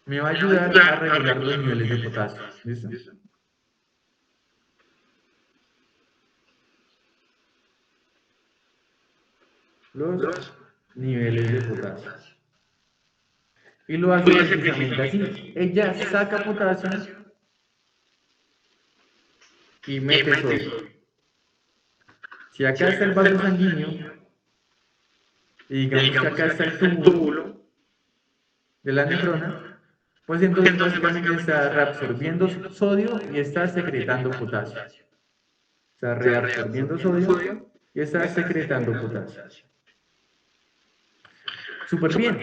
me va a ayudar a regular los niveles de potasio. ¿Listo? los niveles de potasio. Y lo hace precisamente así. Ella saca potasio y mete sodio. Si acá está el vaso sanguíneo, y digamos que acá está el túbulo de la nefrona, pues entonces básicamente está reabsorbiendo sodio y está secretando potasio. Está reabsorbiendo sodio y está secretando potasio. Súper bien.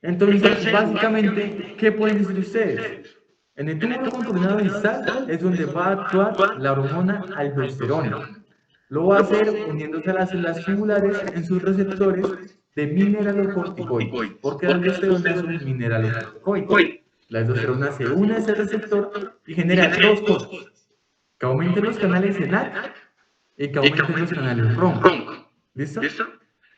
Entonces, básicamente, ¿qué pueden decir ustedes? En el túbulo contorsionado distal es donde va a actuar la hormona aldosterona. Lo va a hacer uniéndose a las células tubulares en sus receptores de mineralocorticoides, porque la aldosterona es un mineralocorticoide. La aldosterona se une a ese receptor y genera dos cosas: que aumenten los canales ENaC y que aumenten los canales ROM. ¿Listo?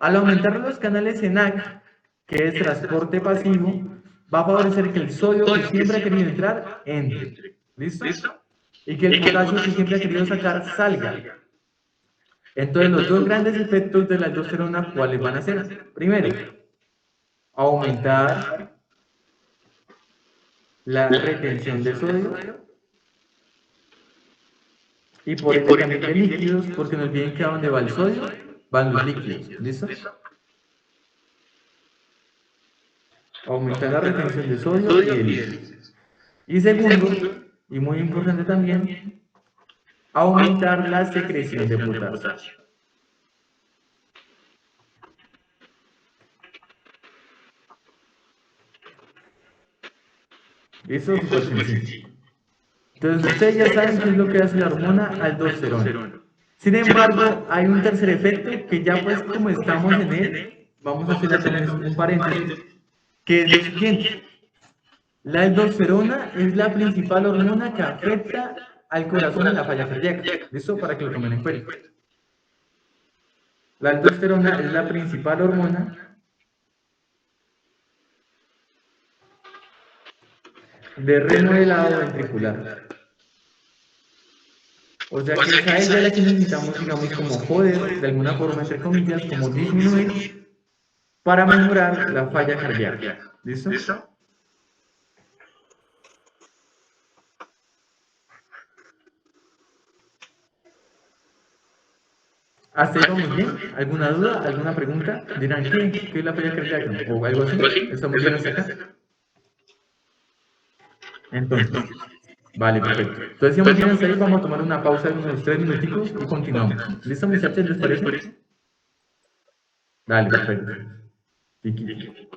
Al aumentar los canales ENaC, que es transporte pasivo, va a favorecer que el sodio que siempre ha querido entrar, entre. ¿Listo? Y que el potasio que siempre ha querido sacar, salga. Entonces, los dos grandes efectos de la aldosterona, ¿cuáles van a ser? Primero, aumentar la retención de sodio y por ende también de líquidos, porque no olviden que a donde va el sodio, van los líquidos. ¿Listo? Aumentar la retención de sodio y de líquidos. Y segundo, y muy importante también, aumentar la secreción de potasio. Eso es súper sencillo. Entonces, ustedes ya saben qué es lo que hace la hormona aldosterona. Sin embargo, hay un tercer efecto que ya pues como estamos en él, vamos a hacer también un paréntesis, que es lo siguiente. La aldosterona es la principal hormona que afecta al corazón en la falla cardíaca. ¿Listo? Para que lo tomen en cuenta. La aldosterona es la principal hormona de remodelado ventricular. O sea que es a ella la que necesitamos, digamos, como joder, de alguna forma, entre comillas, como disminuir para mejorar la falla cardíaca. ¿Listo? ¿Hasta ahí vamos bien? ¿Alguna duda? ¿Alguna pregunta? Dirán, ¿qué es la falla cardíaca? ¿O algo así? ¿Estamos bien hasta acá? Entonces, vale, perfecto. Entonces, si vamos bien hasta ahí, vamos a tomar una pausa de unos 3 minuticos y continuamos. ¿Listo, muchachos? ¿Les parece? Dale, perfecto. Tiki.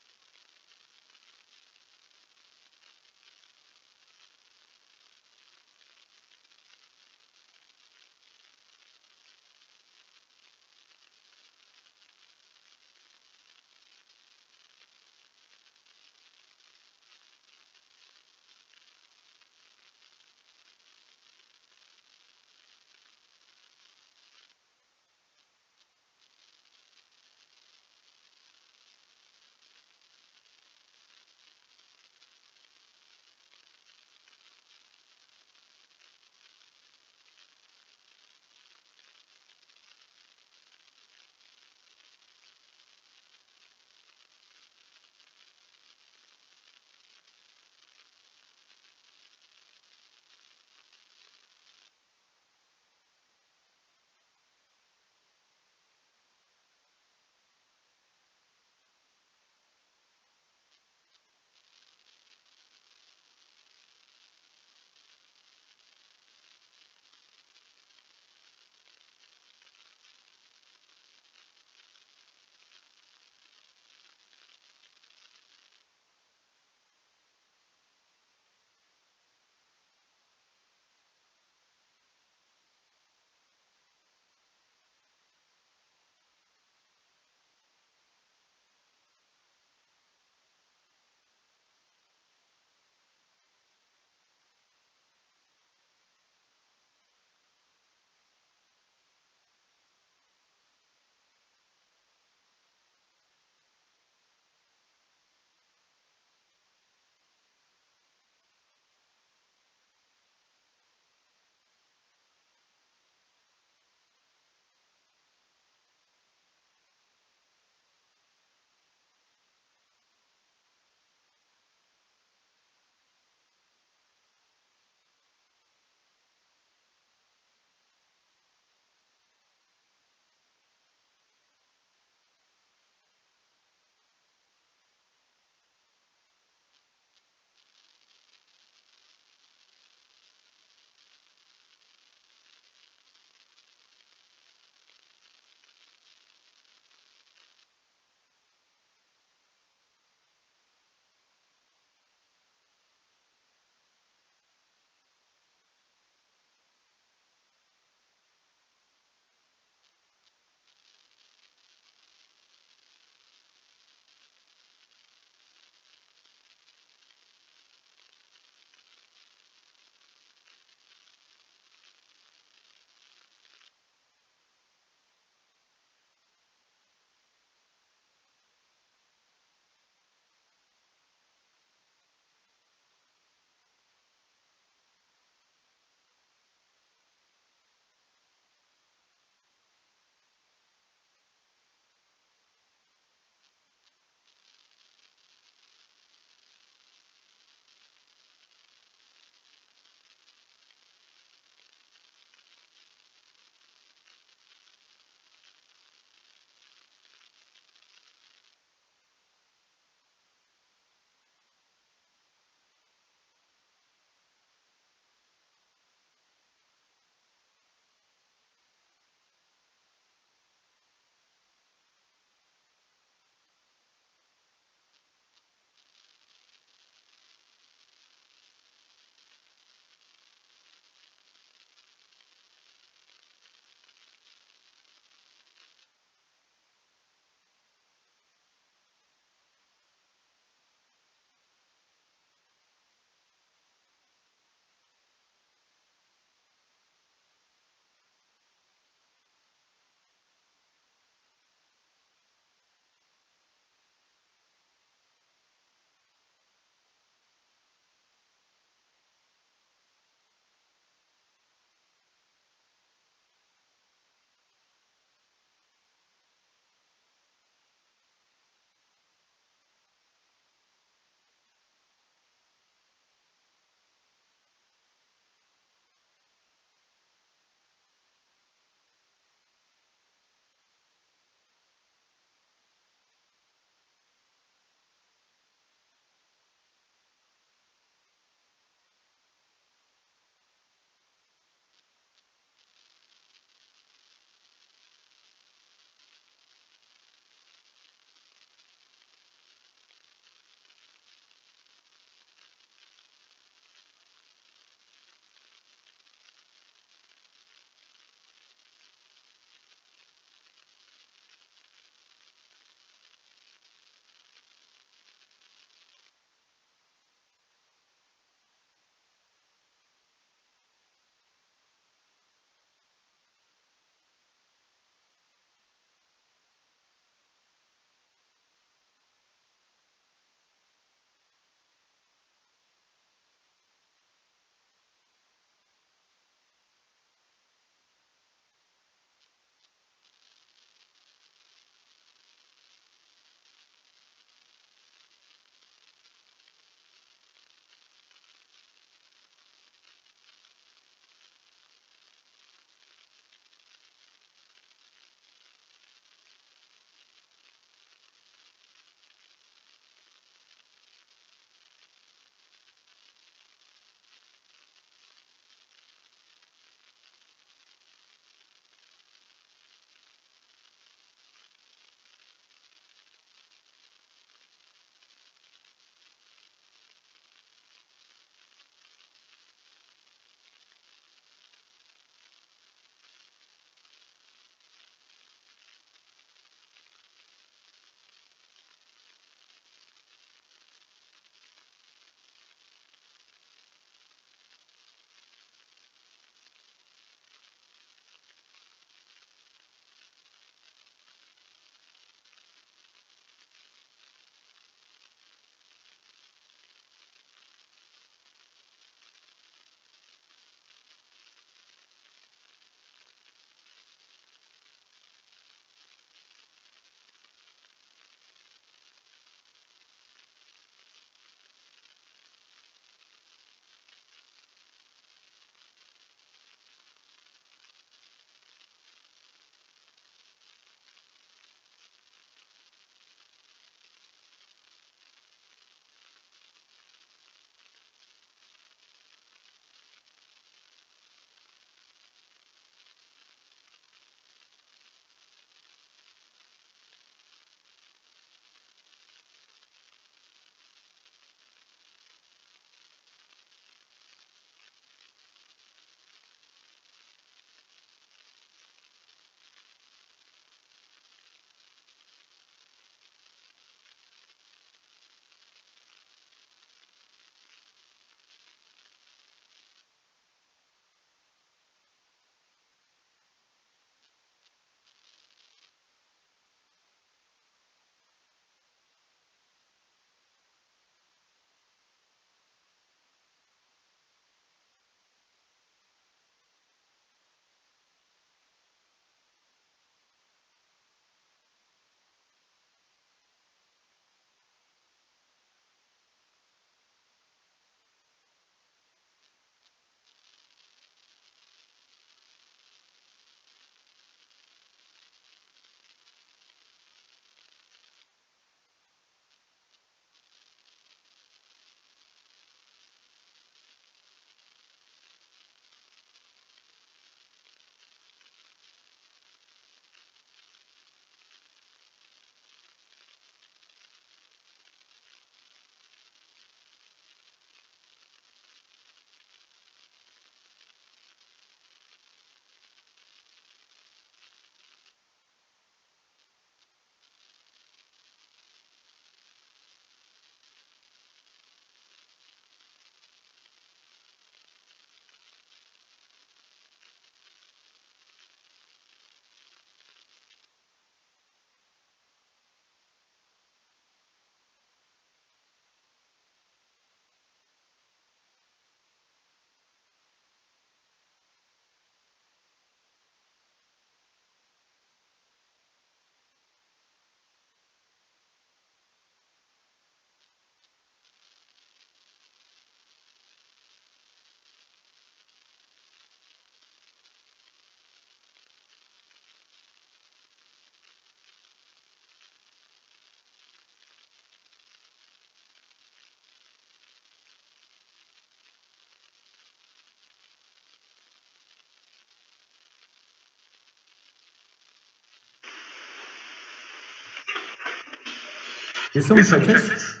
¿Listo, muchachos?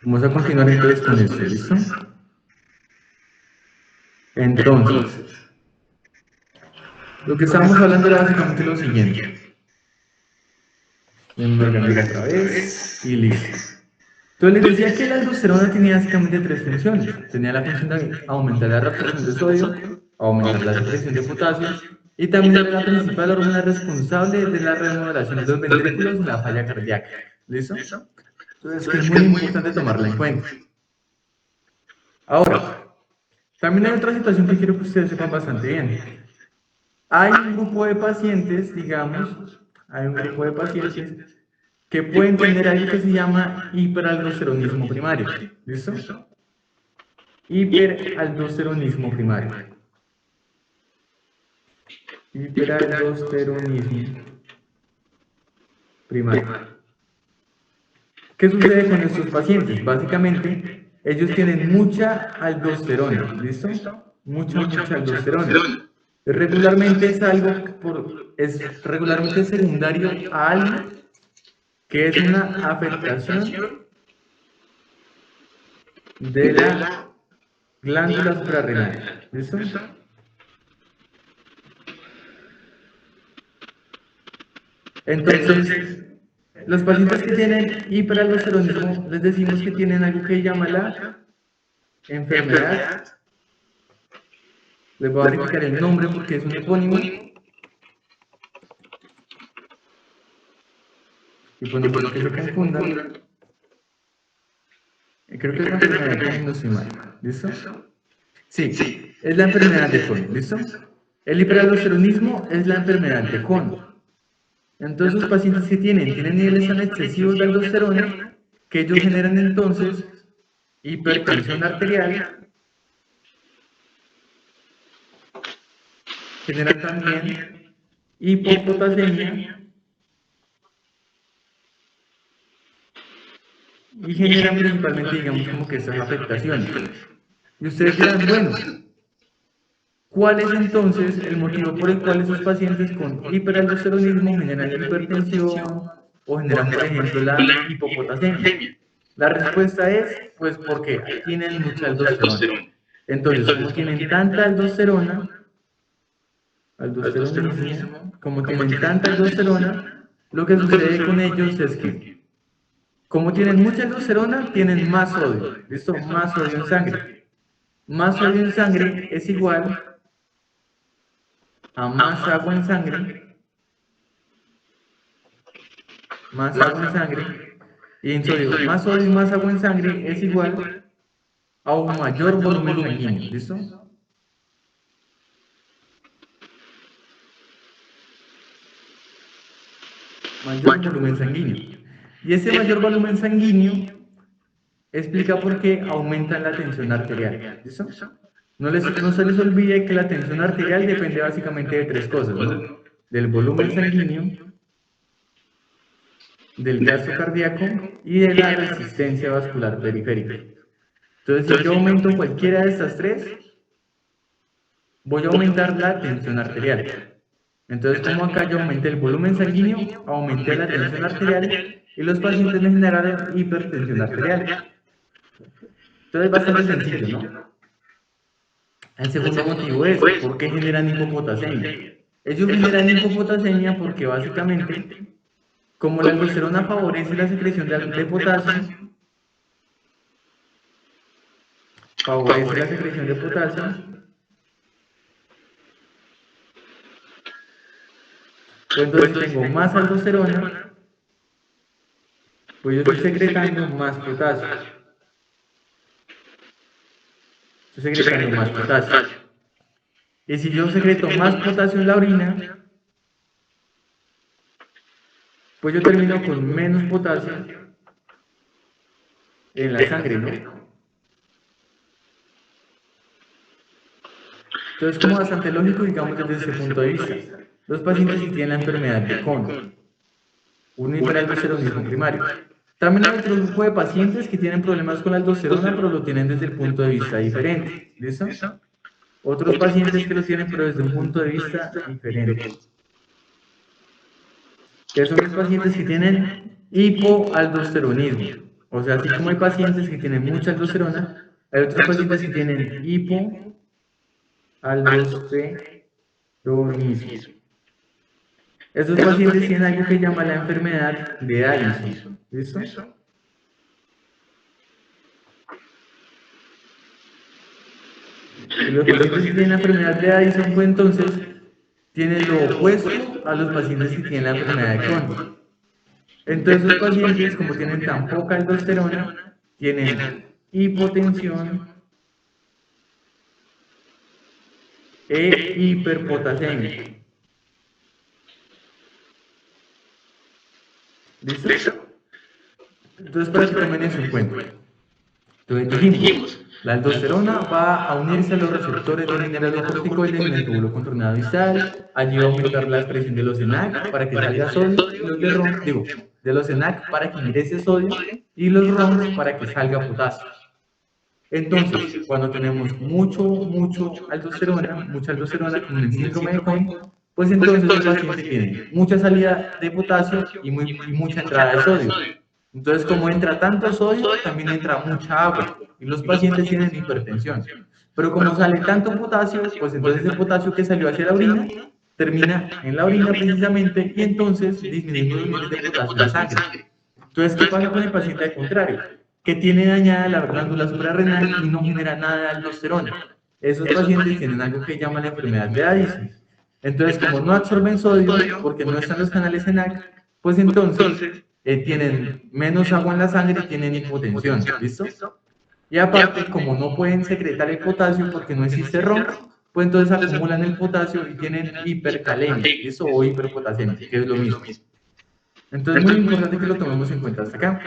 Vamos a continuar entonces con esto, ¿listo? Entonces, lo que estábamos hablando era básicamente lo siguiente. Me organizo otra vez y listo. Entonces les decía que la aldosterona tenía básicamente tres funciones. Tenía la función de aumentar la reabsorción de sodio, aumentar la secreción de potasio, y también era la principal hormona responsable de la remodelación de los ventrículos y la falla cardíaca. ¿Listo? Entonces es muy importante tomarla en cuenta. Ahora, también hay otra situación que quiero que ustedes sepan bastante bien. Hay un grupo de pacientes, digamos, que pueden tener algo que se llama hiperaldosteronismo primario. ¿Listo? Hiperaldosteronismo primario. Hiperaldosteronismo primario. ¿Qué sucede con estos pacientes? Básicamente, ellos tienen mucha aldosterona. ¿Listo? Mucha aldosterona. Regularmente es algo es regularmente secundario a algo que es una afectación de la glándula suprarrenal. ¿Listo? Entonces, los pacientes que tienen hiperaldosteronismo, les decimos que tienen algo que se llama la enfermedad. Les voy a verificar el nombre porque es un epónimo. Y pues no quiero que se confundan. Creo que es la enfermedad de Crohn, no estoy mal. ¿Listo? Sí, es la enfermedad de Crohn. ¿Listo? El hiperaldosteronismo es la enfermedad de Crohn. Entonces, los pacientes que tienen niveles tan excesivos de aldosterona que ellos generan entonces hipertensión arterial, generan también hipopotasemia y generan principalmente, digamos, como que estas afectaciones. Y ustedes dirán, bueno, ¿cuál es entonces el motivo por el cual esos pacientes con hiperaldosteronismo generan hipertensión o generan, por ejemplo, la hipopotasemia? La respuesta es, pues, porque tienen mucha aldosterona. Entonces, como tienen tanta aldosteronismo, como tienen tanta aldosterona, lo que sucede con ellos es que, como tienen mucha aldosterona, tienen más sodio. ¿Listo? Más sodio en sangre. Más sodio en sangre es igual a más agua en sangre. Más agua en sangre. Y en sodio, más sodio y más agua en sangre es igual a un mayor volumen sanguíneo. ¿Listo? Mayor volumen sanguíneo. Y ese mayor volumen sanguíneo explica por qué aumenta la tensión arterial. ¿Listo? No se les olvide que la tensión arterial depende básicamente de tres cosas, ¿no? Del volumen sanguíneo, del gasto cardíaco y de la resistencia vascular periférica. Entonces, si yo aumento cualquiera de estas tres, voy a aumentar la tensión arterial. Entonces, como acá yo aumenté el volumen sanguíneo, aumenté la tensión arterial y los pacientes me generaron hipertensión arterial. Entonces, es bastante sencillo, ¿no? El segundo motivo es, ¿por qué generan hipopotasemia? Ellos generan hipopotasemia porque básicamente, como la aldosterona favorece la secreción de potasio, pues entonces si tengo más aldosterona, pues yo estoy secretando más potasio. Estoy secretando más potasio. Y si yo secreto más potasio en la orina, pues yo termino con menos potasio en la sangre, ¿no? Entonces, como bastante lógico, digamos, desde ese punto de vista. Los pacientes que tienen la enfermedad de Crohn, un hiperaldosteronismo primario. También hay otro grupo de pacientes que tienen problemas con la aldosterona, pero lo tienen desde el punto de vista diferente. ¿Listo? Otros pacientes que lo tienen, pero desde un punto de vista diferente. Que son los pacientes que tienen hipoaldosteronismo. O sea, así como hay pacientes que tienen mucha aldosterona, hay otros pacientes que tienen hipoaldosteronismo. Estos pacientes tienen algo que llama la enfermedad de Addison. ¿Listo? Y los pacientes que tienen la enfermedad de Addison, pues entonces, tienen lo opuesto a los pacientes que tienen la enfermedad de Crohn. Entonces, los pacientes, como tienen tan poca aldosterona, tienen hipotensión e hiperpotasemia. ¿Listo? Entonces, para que tomen eso en cuenta. Entonces dijimos, la aldosterona va a unirse a los receptores de mineralocorticoides en el túbulo contornado distal, allí va a aumentar la expresión de los ENaC para que salga sodio, y los de ROM, de los ENaC para que ingrese sodio, y los ROMs para que salga potasio. Entonces, cuando tenemos mucha aldosterona como en el síndrome de Cohn, pues entonces el paciente tiene mucha salida de potasio y mucha entrada de sodio. Entonces, como entra tanto sodio, también entra mucha agua y los pacientes tienen hipertensión. Pero como sale tanto potasio, pues entonces el potasio que salió hacia la orina termina en la orina precisamente y entonces disminuimos los niveles de potasio en la sangre. Entonces, ¿qué pasa con el paciente al contrario? Que tiene dañada la glándula suprarrenal y no genera nada de aldosterona. Esos pacientes tienen algo que llaman la enfermedad de Addison. Entonces, como no absorben sodio, porque no están los canales ENaC, pues entonces tienen menos agua en la sangre y tienen hipotensión, ¿listo? Y aparte, como no pueden secretar el potasio porque no existe ROM, pues entonces acumulan el potasio y tienen hipercalemia, ¿listo? O hiperpotasemia, que es lo mismo. Entonces, muy importante que lo tomemos en cuenta hasta acá.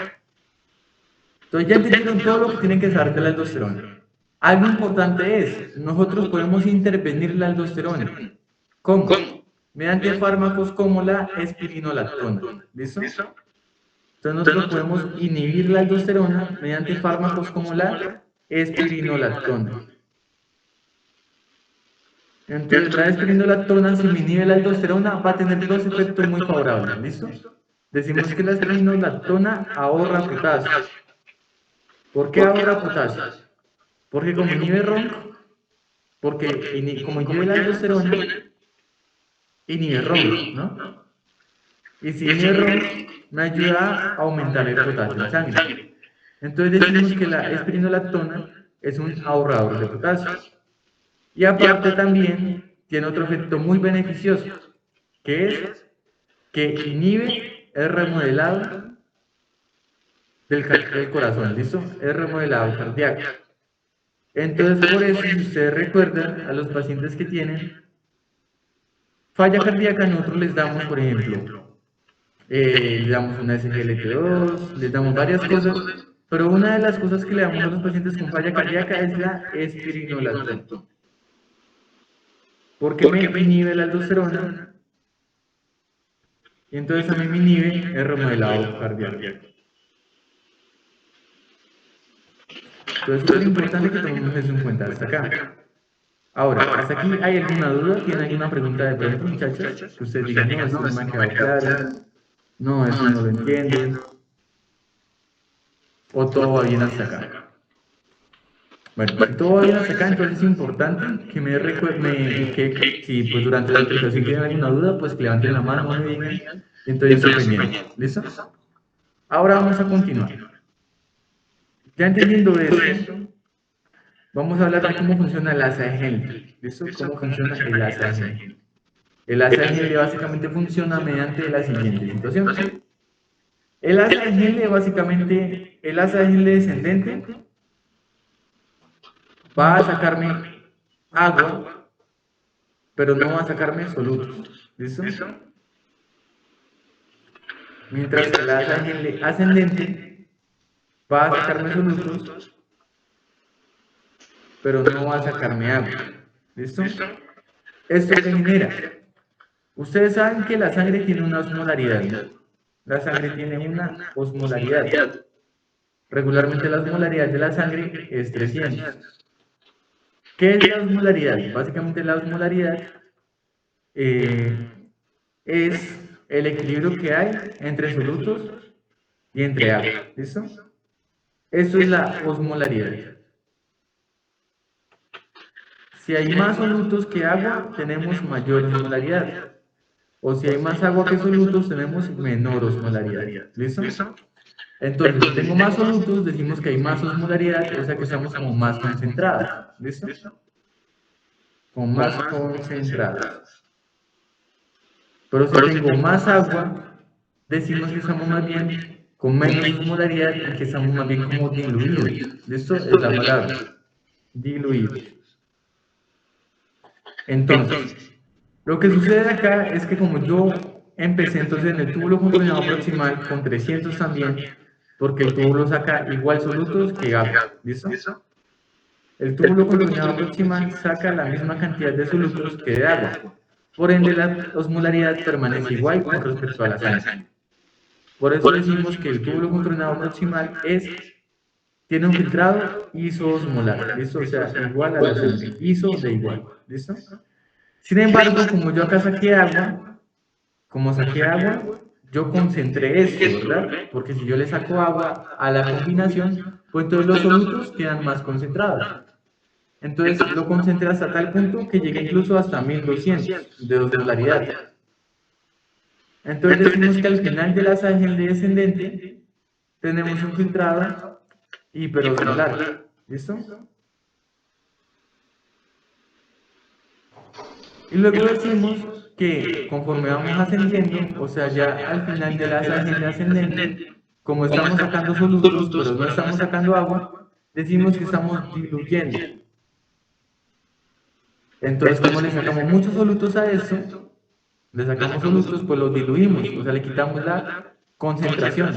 Entonces, ya entendieron todo lo que tienen que saber de la aldosterona. Algo importante es, nosotros podemos intervenir la aldosterona. ¿Cómo? Mediante fármacos como la espironolactona. ¿Listo? Entonces, nosotros podemos inhibir la aldosterona mediante fármacos como la espironolactona. Entonces, la espironolactona, si me inhibe la aldosterona, va a tener dos efectos muy favorables. ¿Listo? Decimos que la espironolactona ahorra potasio. ¿Por qué ahorra potasio? Porque como inhibe RONC, porque como inhibe la aldosterona, inhibe RONC, ¿no? Y si inhibe RONC, me ayuda a aumentar el potasio en sangre. Entonces decimos que la espironolactona es un ahorrador de potasio. Y aparte también tiene otro efecto muy beneficioso, que es que inhibe el remodelado del corazón, ¿listo? El remodelado cardíaco. Entonces, por eso, si ustedes recuerdan, a los pacientes que tienen falla cardíaca, nosotros les damos, por ejemplo, les damos una SGLT2, les damos varias cosas, pero una de las cosas que le damos a los pacientes con falla cardíaca es la espironolactona. Porque me inhibe la aldosterona y entonces a mí me inhibe el remodelado cardíaco. Entonces es importante que tomemos eso en cuenta hasta acá. Ahora, ¿hasta aquí hay alguna duda? ¿Tienen alguna pregunta de pronto, muchachos? Que ustedes digan, no, eso no me ha quedado claro, no, eso no lo entienden, o todo va bien hasta acá. Bueno, si todo va bien hasta acá, entonces es importante que me recuerden que si pues durante la explicación tienen alguna duda, pues que levanten la mano, me digan, y entonces yo estoy pendiente. ¿Listo? Ahora vamos a continuar. Ya entendiendo esto, vamos a hablar de cómo funciona el asa de Henle. ¿Listo? ¿Cómo funciona el asa de Henle? El asa de Henle básicamente funciona mediante la siguiente situación. El asa de Henle básicamente, el asa de Henle descendente va a sacarme agua, pero no va a sacarme solutos. ¿Listo? Mientras que el asa de Henle ascendente va a sacarme solutos, pero no va a sacarme agua. ¿Listo? ¿Esto qué genera? Ustedes saben que la sangre tiene una osmolaridad, ¿no? La sangre tiene una osmolaridad. Regularmente la osmolaridad de la sangre es 300. ¿Qué es la osmolaridad? Básicamente la osmolaridad es el equilibrio que hay entre solutos y entre agua. ¿Listo? Esto es la osmolaridad. Si hay más solutos que agua, tenemos mayor osmolaridad. O si hay más agua que solutos, tenemos menor osmolaridad. ¿Listo? Entonces, si tengo más solutos, decimos que hay más osmolaridad, o sea que estamos como más concentrados. ¿Listo? Como más concentrados. Pero si tengo más agua, decimos que estamos más bien con menos osmolaridad y que estamos más bien como diluidos. ¿Listo? Es la palabra. Diluidos. Entonces, lo que sucede acá es que como yo empecé entonces en el túbulo controlado proximal con 300 también, porque el túbulo saca igual solutos que agua. ¿Listo? El túbulo controlado proximal saca la misma cantidad de solutos que de agua. Por ende, la osmolaridad permanece igual con respecto a la sangre. Por eso decimos que el túbulo controlado proximal tiene un filtrado isoosmolar, ¿listo? O sea, igual a la sangre, iso de igual, ¿listo? Sin embargo, como yo acá saqué agua, yo concentré esto, ¿verdad? Porque si yo le saco agua a la combinación, pues entonces los solutos quedan más concentrados. Entonces lo concentré hasta tal punto que llegué incluso hasta 1200 de osmolaridad. Entonces decimos que al final de la sangre descendente tenemos un filtrado hiperosmolar. ¿Listo? Y luego decimos que conforme vamos ascendiendo, o sea, ya al final de la sangre ascendente, como estamos sacando solutos, pero no estamos sacando agua, decimos que estamos diluyendo. Entonces, como le sacamos muchos solutos a esto, le sacamos solutos, pues los diluimos, o sea, le quitamos la concentración.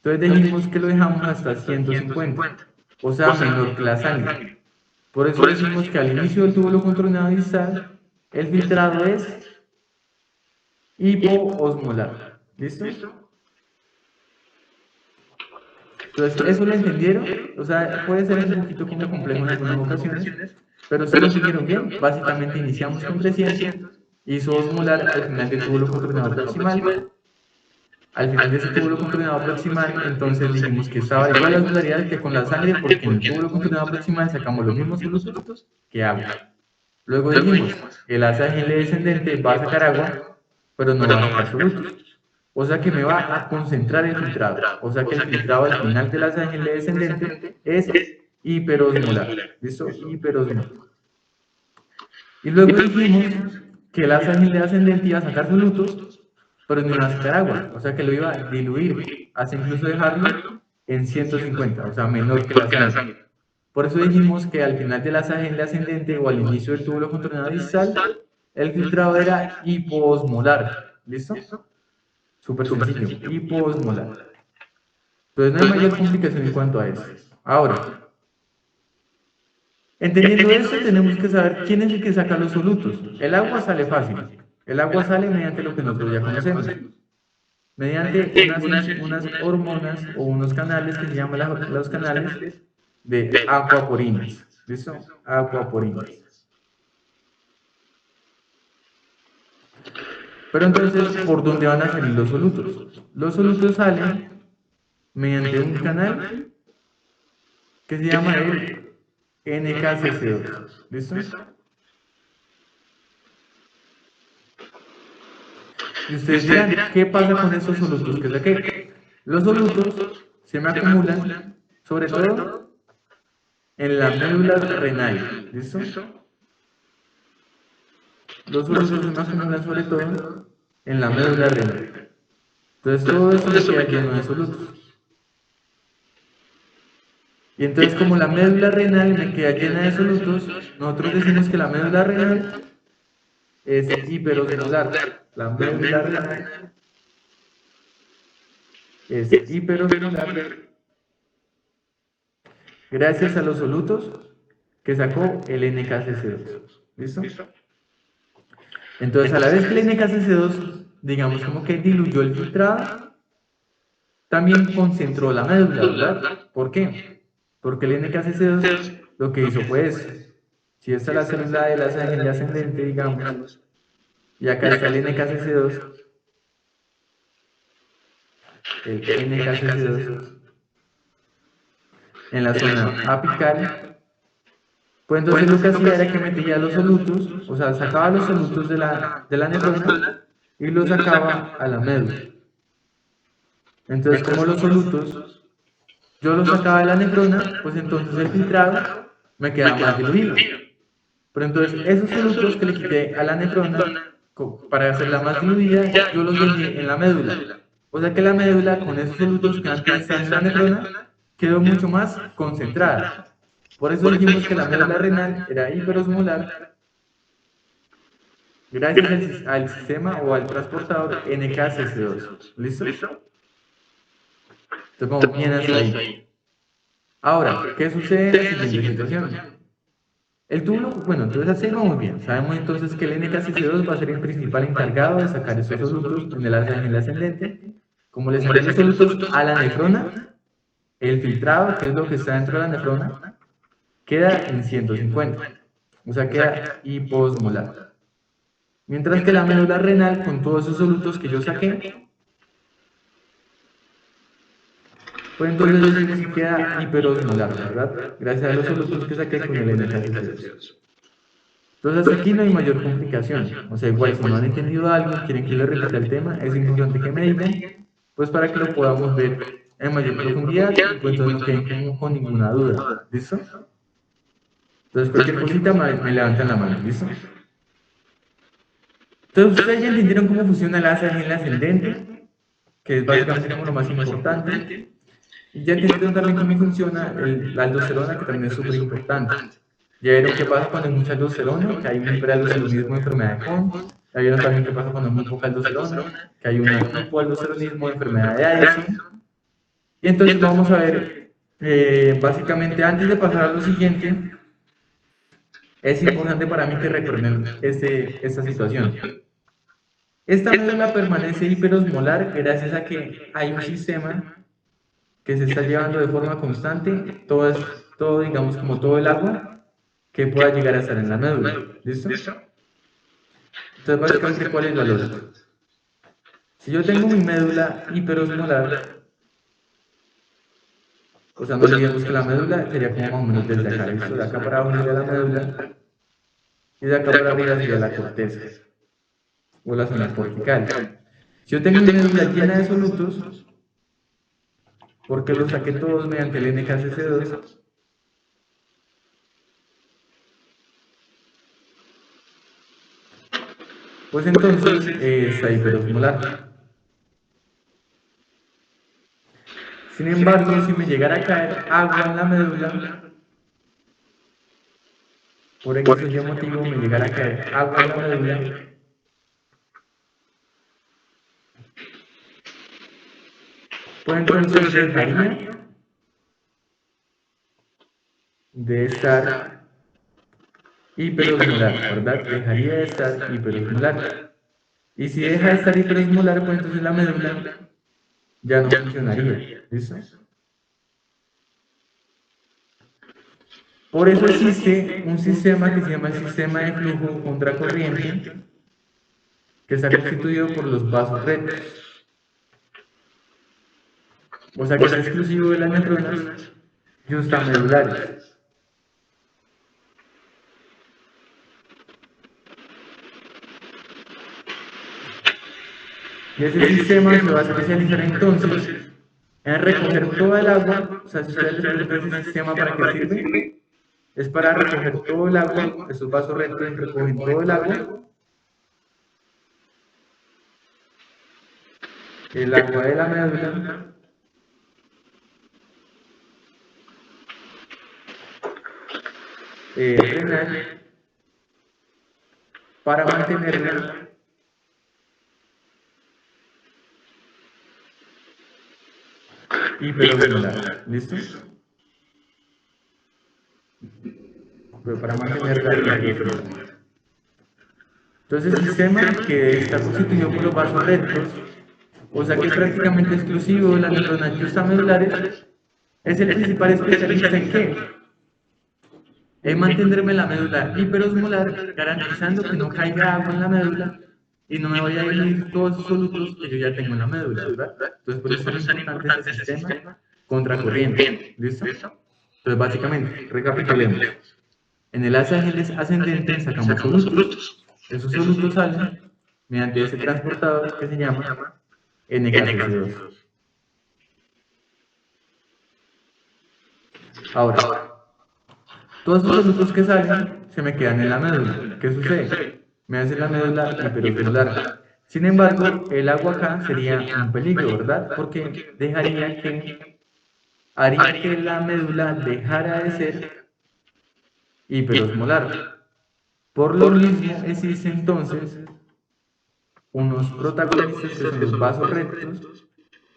Entonces dijimos que lo dejamos hasta 150, o sea, menor que la sangre. Por eso decimos que al inicio del túbulo controlado distal, el filtrado es hipoosmolar. ¿Listo? Entonces, ¿eso lo entendieron? O sea, puede ser un poquito como complejo en algunas ocasiones, pero si lo entendieron bien, básicamente iniciamos con 300, isoosmolar al final del túbulo controlado proximal. Al final de ese túbulo controlado proximal, entonces dijimos que estaba igual la osmolaridad que con la sangre, porque en el túbulo controlado proximal sacamos los mismos solutos que agua. Luego dijimos que la sangre descendente va a sacar agua, pero no va a sacar solutos. O sea que me va a concentrar el filtrado. O sea que el filtrado al final de la sangre descendente es hiperosmolar. ¿Listo? Hiperosmolar. Y luego dijimos que la sangre ascendente iba a sacar solutos, pero no iba a sacar agua. O sea que lo iba a diluir, hasta incluso dejarlo en 150, o sea, menor que la sangre. Por eso dijimos que al final de la sangre ascendente o al inicio del túbulo controlado distal, el filtrado era hipoosmolar. ¿Listo? Súper sencillo, hipoosmolar. Entonces no hay mayor complicación en cuanto a eso. Ahora, entendiendo esto, tenemos que saber quién es el que saca los solutos. El agua sale fácil. El agua sale mediante lo que nosotros ya conocemos. Mediante unas hormonas o unos canales que se llaman los canales de acuaporinas. ¿Listo? Acuaporinas. Pero entonces, ¿por dónde van a salir los solutos? Los solutos salen mediante un canal que se llama el NKCC2. ¿Listo? Y ustedes dirán, ¿qué pasa con esos solutos que saqué? Los solutos se me acumulan, sobre todo, en la médula renal. ¿Listo? Los solutos se me acumulan sobre todo en la médula renal. Entonces todo esto me queda lleno de solutos. Y entonces como la médula renal me queda llena de solutos, nosotros decimos que la médula renal es hiperosmolar. La médula renal es hiperosmolar gracias a los solutos que sacó el NKCC2. ¿Listo? Entonces, a la vez que el NKCC2, digamos como que diluyó el filtrado, también concentró la médula, ¿verdad? ¿Por qué? Porque el NKCC2 lo que hizo fue eso. Si esta es la célula de la sangre ascendente, digamos, y acá está el NKCC2, el NKCC2, en la zona apical, pues entonces lo que hacía era que metía los solutos, o sea, sacaba los solutos de la nefrona y los sacaba a la médula. Entonces, como los solutos yo los sacaba de la nefrona, pues entonces el filtrado me quedaba más diluido. Pero entonces esos solutos que le quité a la nefrona para hacerla más diluida, yo los dejé en la médula. O sea que la médula con esos solutos que antes estaban en la nefrona quedó mucho más concentrada. Por eso dijimos que la médula renal era hiperosmolar gracias al sistema o al transportador NKCC2. ¿Listo? Entonces vamos bien hasta ahí. Ahora, ¿qué sucede en la siguiente situación? El túbulo, bueno, entonces así vamos bien. Sabemos entonces que el NKCC2 va a ser el principal encargado de sacar esos solutos en el ACG ascendente. Como le sacan los solutos a la nefrona, el filtrado, que es lo que está dentro de la nefrona, queda en 150. O sea, queda hiposmolar. Mientras que la médula renal, con todos esos solutos que yo saqué, pues entonces decimos que queda hiperosmolar, ¿verdad? Gracias a los solutos que saqué con el NKCC2. Entonces hasta aquí no hay mayor complicación. O sea, igual si no han entendido algo, quieren que les repita el tema, es importante que me digan, pues para que lo podamos ver en mayor profundidad y pues entonces no queden con ninguna duda. ¿Listo? Entonces cualquier cosita me levantan la mano. ¿Listo? Entonces ustedes ya entendieron cómo funciona el ACE en el ascendente, que es básicamente como lo más importante. Y ya entendieron también cómo funciona la aldosterona, que también es súper importante. Ya vieron qué pasa cuando hay mucha aldosterona, que hay un hiperaldosteronismo de enfermedad de Crohn. Ya vieron también qué pasa cuando hay muy poca aldosterona, que hay un hipoaldosteronismo de enfermedad de Addison. Y entonces vamos a ver, básicamente antes de pasar a lo siguiente, es importante para mí que recuerden esta situación. Esta médula permanece hiperosmolar gracias a que hay un sistema que se está llevando de forma constante todo, digamos, como todo el agua que pueda llegar a estar en la médula. ¿Listo? Entonces, básicamente, ¿cuál es la lógica? Si yo tengo mi médula hiperosmolar, o sea, no olvidemos que la médula sería como más o menos desde acá, ¿listo? De acá para abajo sería la médula y de acá para arriba sería la corteza o la zona cortical. Si yo tengo mi médula llena de solutos, porque los saqué todos mediante el NKCC2, pues entonces está hiperosmolar. Sin embargo, si me llegara a caer agua en la médula, por X o Y motivo me llegara a caer agua en la médula, pues entonces dejaría de estar hiperosmolar, ¿verdad? Dejaría de estar hiperosmolar. Y si deja de estar hiperosmolar, pues entonces la médula ya no funcionaría. ¿Listo? Por eso existe un sistema que se llama el sistema de flujo contracorriente, que está constituido por los vasos rectos. O sea que es exclusivo de las nefronas justamedulares. Y ese sistema se va a especializar entonces en recoger toda el agua. O sea, si ustedes les preguntan ese sistema para qué sirve, es para recoger todo el agua. Esos vasos rectos recogen todo el agua de la médula, renal, para mantenerla hiperosmolar. ¿Listo? Pero para mantenerla hiperosmolar. Entonces, el sistema que está constituido por los vasos rectos, o sea que es prácticamente exclusivo de las neuronas justamedulares, es el principal especialista en qué? En mantenerme la médula hiperosmolar, garantizando que no caiga agua en la médula y no me vaya a dividir todos esos solutos que yo ya tengo en la médula, ¿verdad? Entonces, por eso es tan importante ese sistema contracorriente, ¿listo? Entonces, básicamente, recapitulemos. En el asa ascendente sacamos solutos. Esos solutos salen mediante ese transportador que se llama NKCC2. Ahora, todos esos solutos que salen se me quedan en la médula. ¿Qué sucede? Me hace la médula hiperosmolar. Sin embargo, el agua acá sería un peligro, ¿verdad? Porque haría que la médula dejara de ser hiperosmolar. Por lo mismo existe entonces unos protagonistas que son los vasos rectos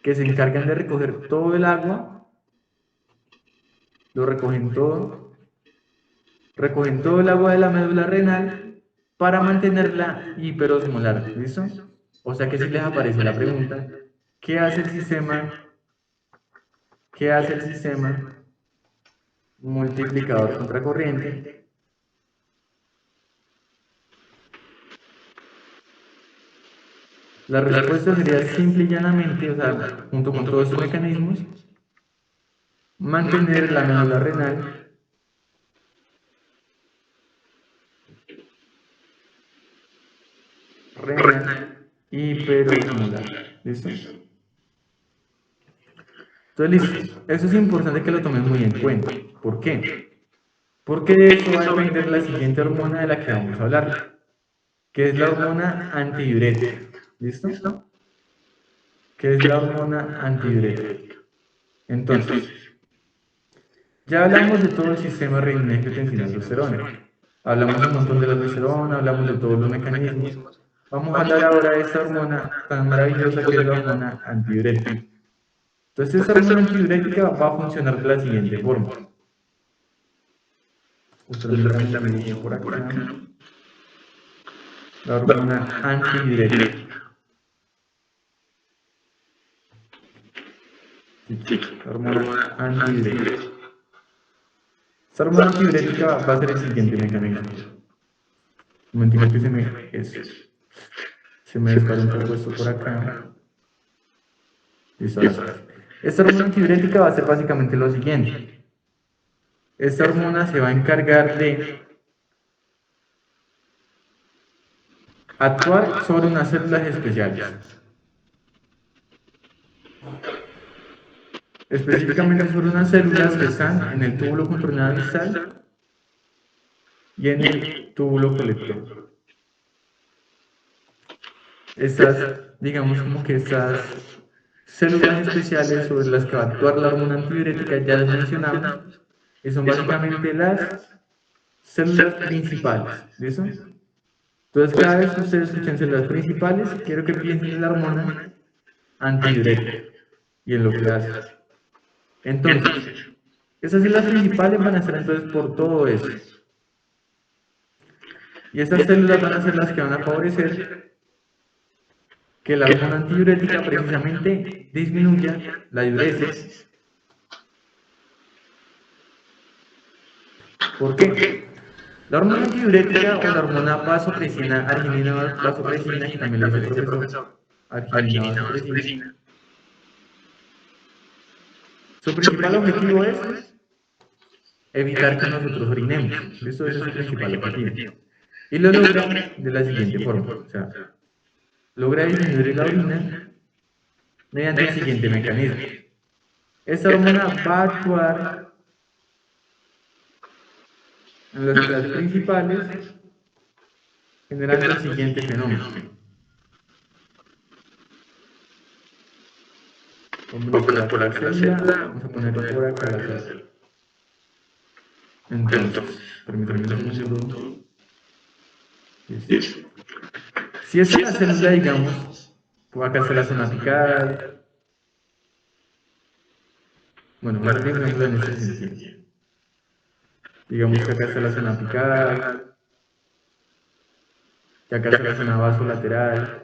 que se encargan de recoger todo el agua, lo recogen todo el agua de la médula renal para mantenerla hiperosmolar, ¿listo? O sea que si les aparece la pregunta, ¿qué hace el sistema? ¿Qué hace el sistema multiplicador contracorriente? La respuesta sería simple y llanamente, o sea, junto con todos estos mecanismos, mantener la médula renal hiperosmolar. ¿Listo? Entonces, listo. Eso es importante que lo tomen muy en cuenta. ¿Por qué? Porque de eso va a depender la siguiente hormona de la que vamos a hablar, que es la hormona antidiurética. ¿Listo? Que es la hormona antidiurética. Entonces, ya hablamos de todo el sistema renina angiotensina aldosterona. Hablamos un montón de la aldosterona, hablamos de todos los mecanismos. Vamos a hablar ahora de esta hormona tan maravillosa que es la hormona antidiurética. Entonces, esta hormona antidiurética va a funcionar de la siguiente forma. Permítanme por acá. La hormona antidiurética. La hormona antidiurética. Esta hormona antidiurética va a ser el siguiente mecanismo. Un momentito que se me disparó un poco esto por acá. Listo, esta hormona antidiurética va a ser básicamente lo siguiente. Esta hormona se va a encargar de actuar sobre unas células especiales. Específicamente sobre unas células que están en el túbulo contornado distal y en el túbulo colector. Estas, digamos como que estas células especiales sobre las que va a actuar la hormona antidiurética ya las mencionamos, y son básicamente las células principales, ¿listo? Entonces cada vez que ustedes escuchen células principales, quiero que piensen en la hormona antidiurética y en lo que hace. Entonces, esas células principales van a estar entonces por todo eso. Y estas células van a ser las que van a favorecer que la hormona antidiurética precisamente disminuya la diuresis. ¿Por qué? La hormona antidiurética o la hormona vasopresina, arginina vasopresina, que también le dice el profesor, arginina vasopresina. Su principal objetivo es evitar que nosotros orinemos. Eso es su principal objetivo. Y lo logra de la siguiente forma. O sea, logra disminuir la orina mediante el siguiente mecanismo. Esta hormona va a actuar en las células principales generando el siguiente fenómeno. Vamos a poner por acá la célula, vamos a poner por acá la célula. Entonces, permítanme un segundo. Listo. Si esta es la célula, digamos, por acá está la zona apical. Bueno, más bien digámoslo en este sentido. Digamos que acá está la zona apical, que acá está la zona vasolateral.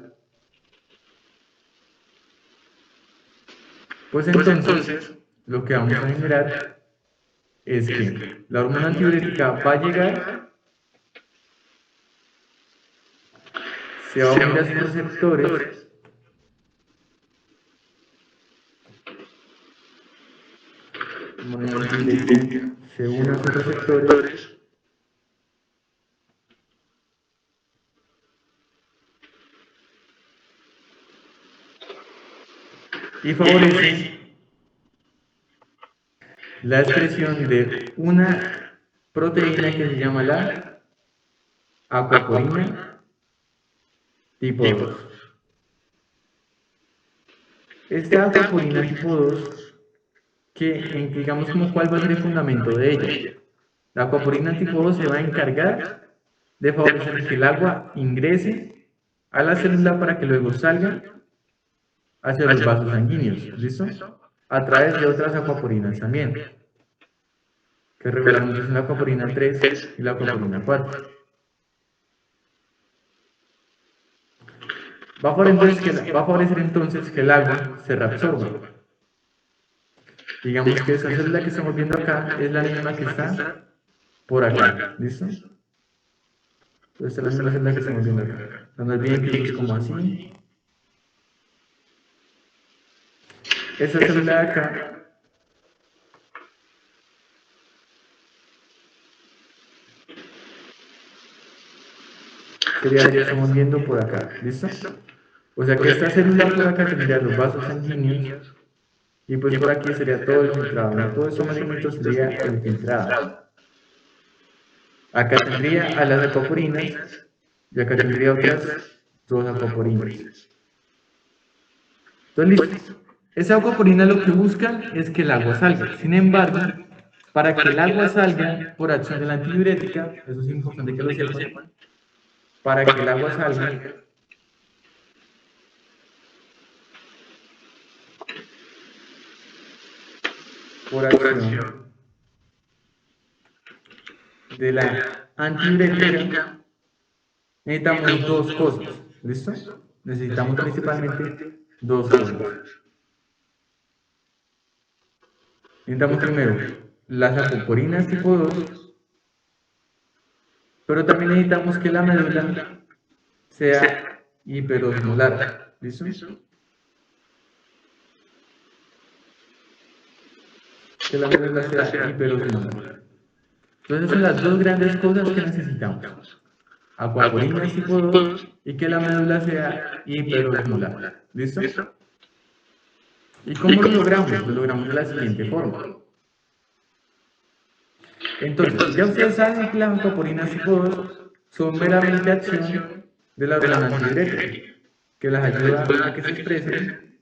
Pues entonces, lo que vamos a generar es que la hormona antidiurética va a llegar, se va a unir a sus receptores se une a sus receptores y favorece la expresión de una proteína que se llama la acuaporina tipo 2. Esta acuaporina tipo 2, digamos como cuál va a ser el fundamento de ella. La acuaporina tipo 2 se va a encargar de favorecer que el agua ingrese a la célula para que luego salga hacia los vasos sanguíneos, ¿listo? A través de otras acuaporinas también, que regularmente son la acuaporina 3 y la acuaporina 4. Va a favorecer entonces que el agua se reabsorba. Digamos que esa célula que estamos viendo acá es la misma que está por acá, ¿listo? Entonces esta es la misma célula que estamos viendo acá. No olviden que eso es como así. Esa célula de acá sería la que estamos viendo por acá, ¿listo? O sea que esta célula por acá tendría los vasos sanguíneos y pues por aquí sería todo el filtrado, ¿no? Todo eso más pequeñito sería el filtrado. Acá tendría a las acuaporinas y acá tendría otras dos acuaporinas. Entonces, listo. Esa acuaporina lo que busca es que el agua salga. Sin embargo, para que el agua salga por acción de la antidiurética, eso es importante que lo sepan, para que el agua salga, por acción de la antidiurética, necesitamos dos cosas, ¿listo? Necesitamos principalmente dos cosas. Necesitamos primero las acuaporinas tipo 2, pero también necesitamos que la médula sea hiperosmolar, ¿listo? Que la médula sea hiperosmolar. Entonces son las dos grandes cosas que necesitamos. Acuaporinas tipo 2 y que la médula sea hiperosmolar. ¿Listo? ¿Y cómo lo logramos? Lo logramos de la siguiente forma. Entonces, ya ustedes saben que las acuaporinas tipo 2 son meramente acción de la hormona antidiurética, que las ayuda a que se expresen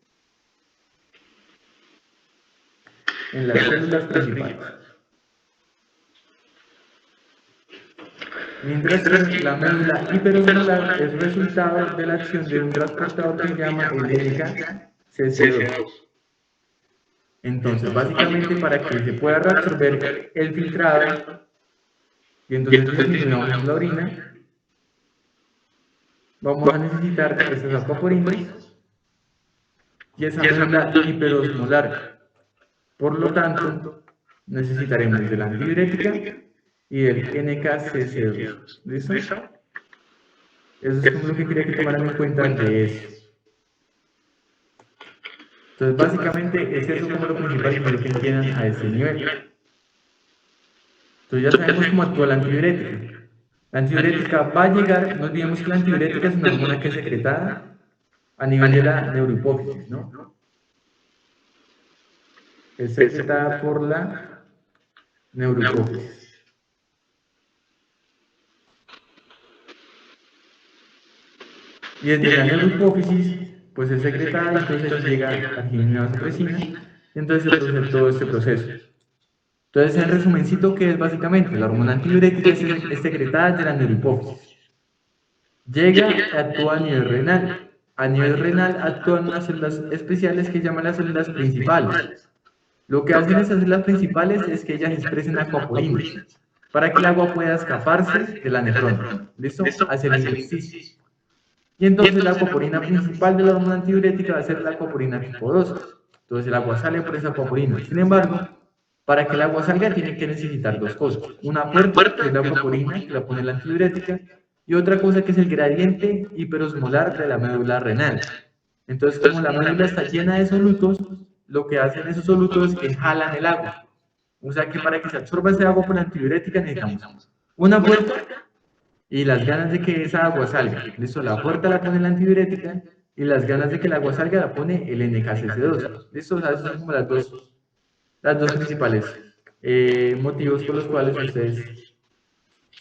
en las células principales. Mientras que la médula hiperosmolar es resultado de la acción de un transportador que se llama el NK-CC2. Entonces, básicamente para que se pueda reabsorber el filtrado y entonces disminuyamos la orina, vamos a necesitar esas acuaporinas y esa médula hiperosmolar. Por lo tanto, necesitaremos de la antidiurética y del NK-CC2. ¿Listo? Eso es como lo que quería que tomaran en cuenta de eso. Entonces, básicamente, es eso como lo principal y lo que entiendan a ese nivel. Entonces, ya sabemos cómo actúa la antidiurética. La antidiurética va a llegar, no olvidemos que la antidiurética es una hormona que es secretada a nivel de la neurohipófisis, ¿no? Es secretada por la neurohipófisis. Y desde la neurohipófisis, pues es secretada y entonces llega a ginina y entonces se produce todo este proceso. Entonces, en resumencito, ¿qué es básicamente? La hormona antidiurética es secretada de la neurohipófisis. Llega, actúa a nivel renal. A nivel renal actúan unas células especiales que llaman las células principales. Lo que hacen esas células principales es que ellas expresen acuaporinas para que el agua pueda escaparse de la nefrona. ¿Listo? Hacia el intersticio. Y entonces la acuaporina principal de la hormona antidiurética va a ser la acuaporina tipo 2. Entonces el agua sale por esa acuaporina. Sin embargo, para que el agua salga tiene que necesitar dos cosas. Una puerta, que es la acuaporina, que la pone la antidiurética, y otra cosa que es el gradiente hiperosmolar de la médula renal. Entonces, como la médula está llena de solutos, lo que hacen esos solutos es que jalan el agua. O sea que para que se absorba ese agua por la antidiurética necesitamos una puerta y las ganas de que esa agua salga. Listo, la puerta la pone la antidiurética y las ganas de que el agua salga la pone el NKCC2. Listo, o sea, esas son como las dos principales motivos por los cuales ustedes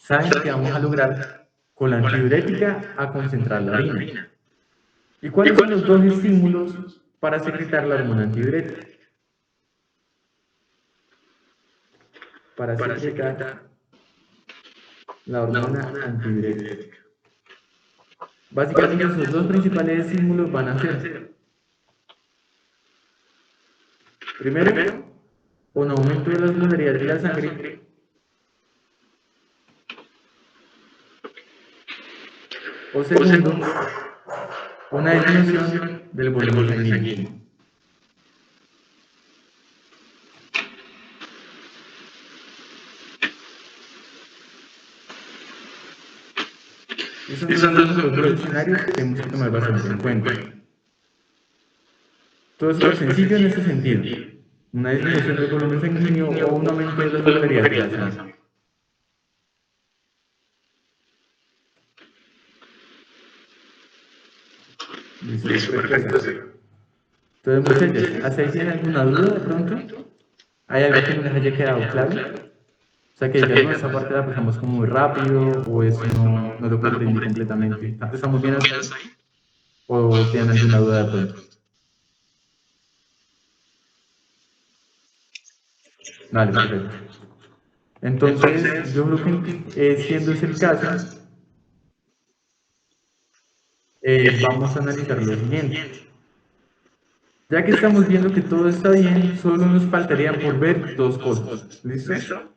saben que vamos a lograr con la antidiurética a concentrar la orina. ¿Y cuáles son los dos estímulos para secretar la hormona antidiurética? Para secretar la hormona antidiurética. Básicamente esos dos principales estímulos van a ser, primero, un aumento de la osmolaridad de la sangre o segundo, una disminución del volumen sanguíneo. Esos son los dos escenarios que tenemos que tomar bastante en cuenta. Todo es súper sencillo en ese sentido. Una disminución del volumen sanguíneo o un aumento de la osmolaridad de la sangre. Listo, perfecto. Entonces, muchachos, ¿hasta ahí tienen alguna duda de pronto? ¿Hay algo que no les haya quedado claro? O sea, que ya no, esa parte la pasamos como muy rápido, o eso no lo comprendí completamente. ¿Estamos bien hasta ahí? ¿O tienen alguna duda de pronto? Vale, perfecto. Entonces, yo creo que siendo ese el caso, vamos a analizar lo siguiente. Ya que estamos viendo que todo está bien, solo nos faltaría por ver dos cosas. ¿Listo?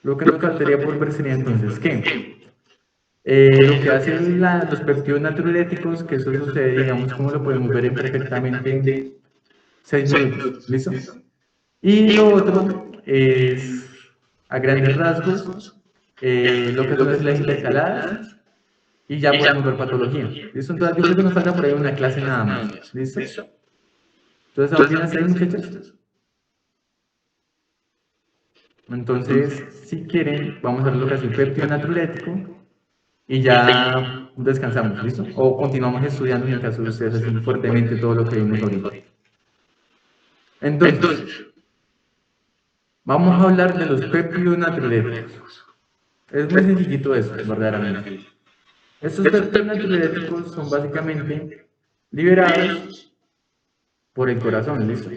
Lo que nos faltaría por ver sería entonces, ¿qué? Lo que hacen los péptidos natriuréticos, que eso sucede, digamos, como lo podemos ver en perfectamente 6 minutos. ¿Listo? Y lo otro es, a grandes rasgos, lo que son las intercaladas, y ya podemos ver patología. ¿Listo? Entonces, yo creo que nos falta por ahí una clase nada más. ¿Listo? Entonces, ¿vamos bien hasta ahí, muchachos? Entonces, si quieren, vamos a ver lo que hace el péptido natriurético y ya descansamos, ¿listo? O continuamos estudiando en el caso de ustedes así fuertemente todo lo que vimos ahorita. Entonces, vamos a hablar de los péptidos natriuréticos. Es muy sencillito eso, verdaderamente. Estos péptidos natriuréticos son básicamente liberados por el corazón, ¿listo?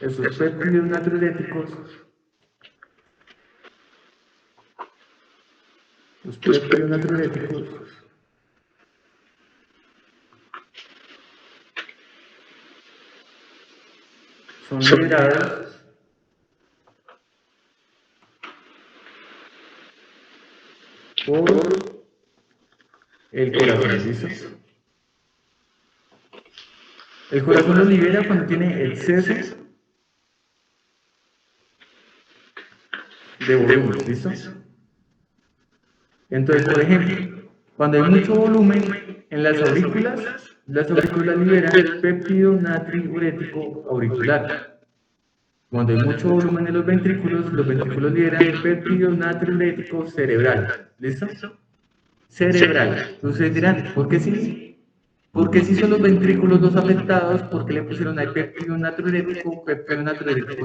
Esos péptidos natriuréticos, los péptidos natriuréticos son liberados por el corazón, ¿listo? El corazón lo libera cuando tiene exceso de volumen, ¿listo? Entonces, por ejemplo, cuando hay mucho volumen en las aurículas liberan péptido natriurético auricular. Cuando hay mucho volumen en los ventrículos liberan péptido natriurético cerebral. ¿Listo? Cerebral. Ustedes dirán, ¿por qué sí? Porque si son los ventrículos los afectados, ¿por qué le pusieron ahí péptido natriurético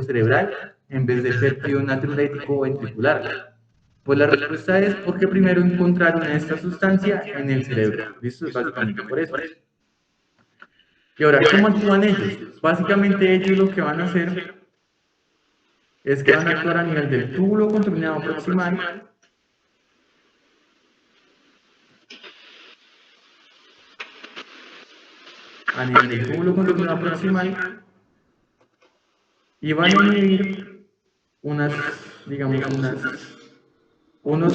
cerebral en vez de péptido natriurético ventricular? Pues la respuesta es porque primero encontraron esta sustancia en el cerebro. ¿Listo? Básicamente por eso. Y ahora, ¿cómo actúan ellos? Básicamente ellos lo que van a hacer es que van a actuar a nivel del túbulo contorneado proximal, y van a inhibir unos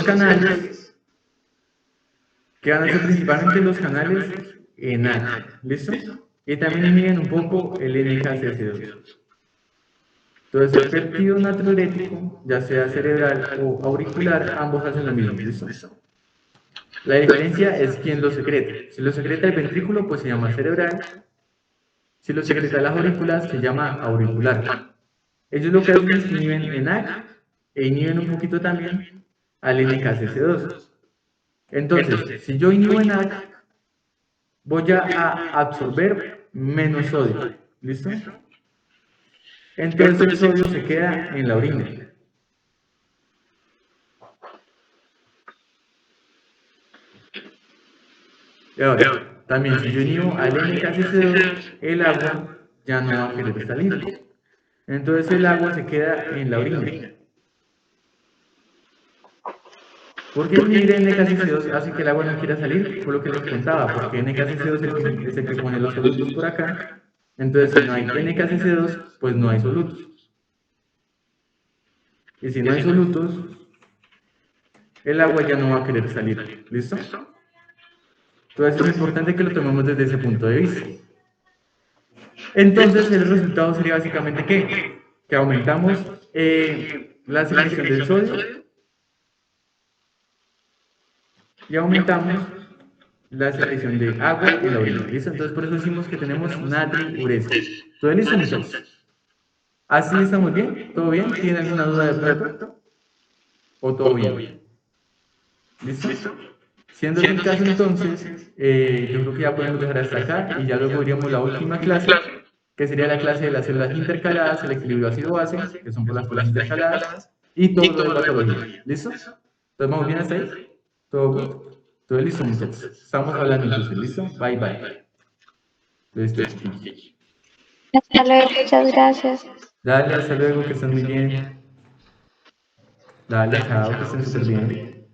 canales que van a ser principalmente los canales ENaC, ¿listo? Y también inhiben un poco el NKCC2. Entonces, el péptido natriurético, ya sea cerebral o auricular, ambos hacen lo mismo, ¿listo? La diferencia es quién lo secreta. Si lo secreta el ventrículo, pues se llama cerebral. Si lo secreta las aurículas, se llama auricular. Ellos lo que hacen es que inhiben ENaC e inhiben un poquito también al NKCC2. Entonces, si yo inhibo ENaC, voy a absorber menos sodio. ¿Listo? Entonces el sodio se queda en la orina. Y ahora, también si yo inhibo al NKCC2, el agua ya no va a querer salir. Entonces el agua se queda en la orina. ¿Por qué inhibir NKCC2 hace que el agua no quiera salir? Por lo que les contaba, porque NKCC2 es el que pone los solutos por acá. Entonces, si no hay NKCC2, pues no hay solutos. Y si no hay solutos, el agua ya no va a querer salir. ¿Listo? Entonces es importante que lo tomemos desde ese punto de vista. Entonces el resultado sería básicamente ¿qué? Que aumentamos la secreción del sodio y aumentamos la secreción de agua en la orina. ¿Listo? Entonces por eso decimos que tenemos natriuresis. ¿Todo listo, muchachos? ¿Así estamos bien? ¿Todo bien? ¿Tienen alguna duda de pronto? ¿O todo bien? ¿Listo? Siendo ese el caso, entonces, yo creo que ya podemos dejar hasta acá y ya luego iríamos la última clase, que sería la clase de las células intercaladas, el equilibrio ácido-base, que son por las células intercaladas, y todo lo de patología. ¿Listo? Entonces, ¿vamos bien hasta ahí? ¿Todo good? ¿Todo listo, muchachos? Estamos hablando entonces, ¿listo? Bye, bye. Entonces, Hasta luego, muchas gracias. dale, hasta luego, que estén muy bien. Dale, chao, que estén súper bien.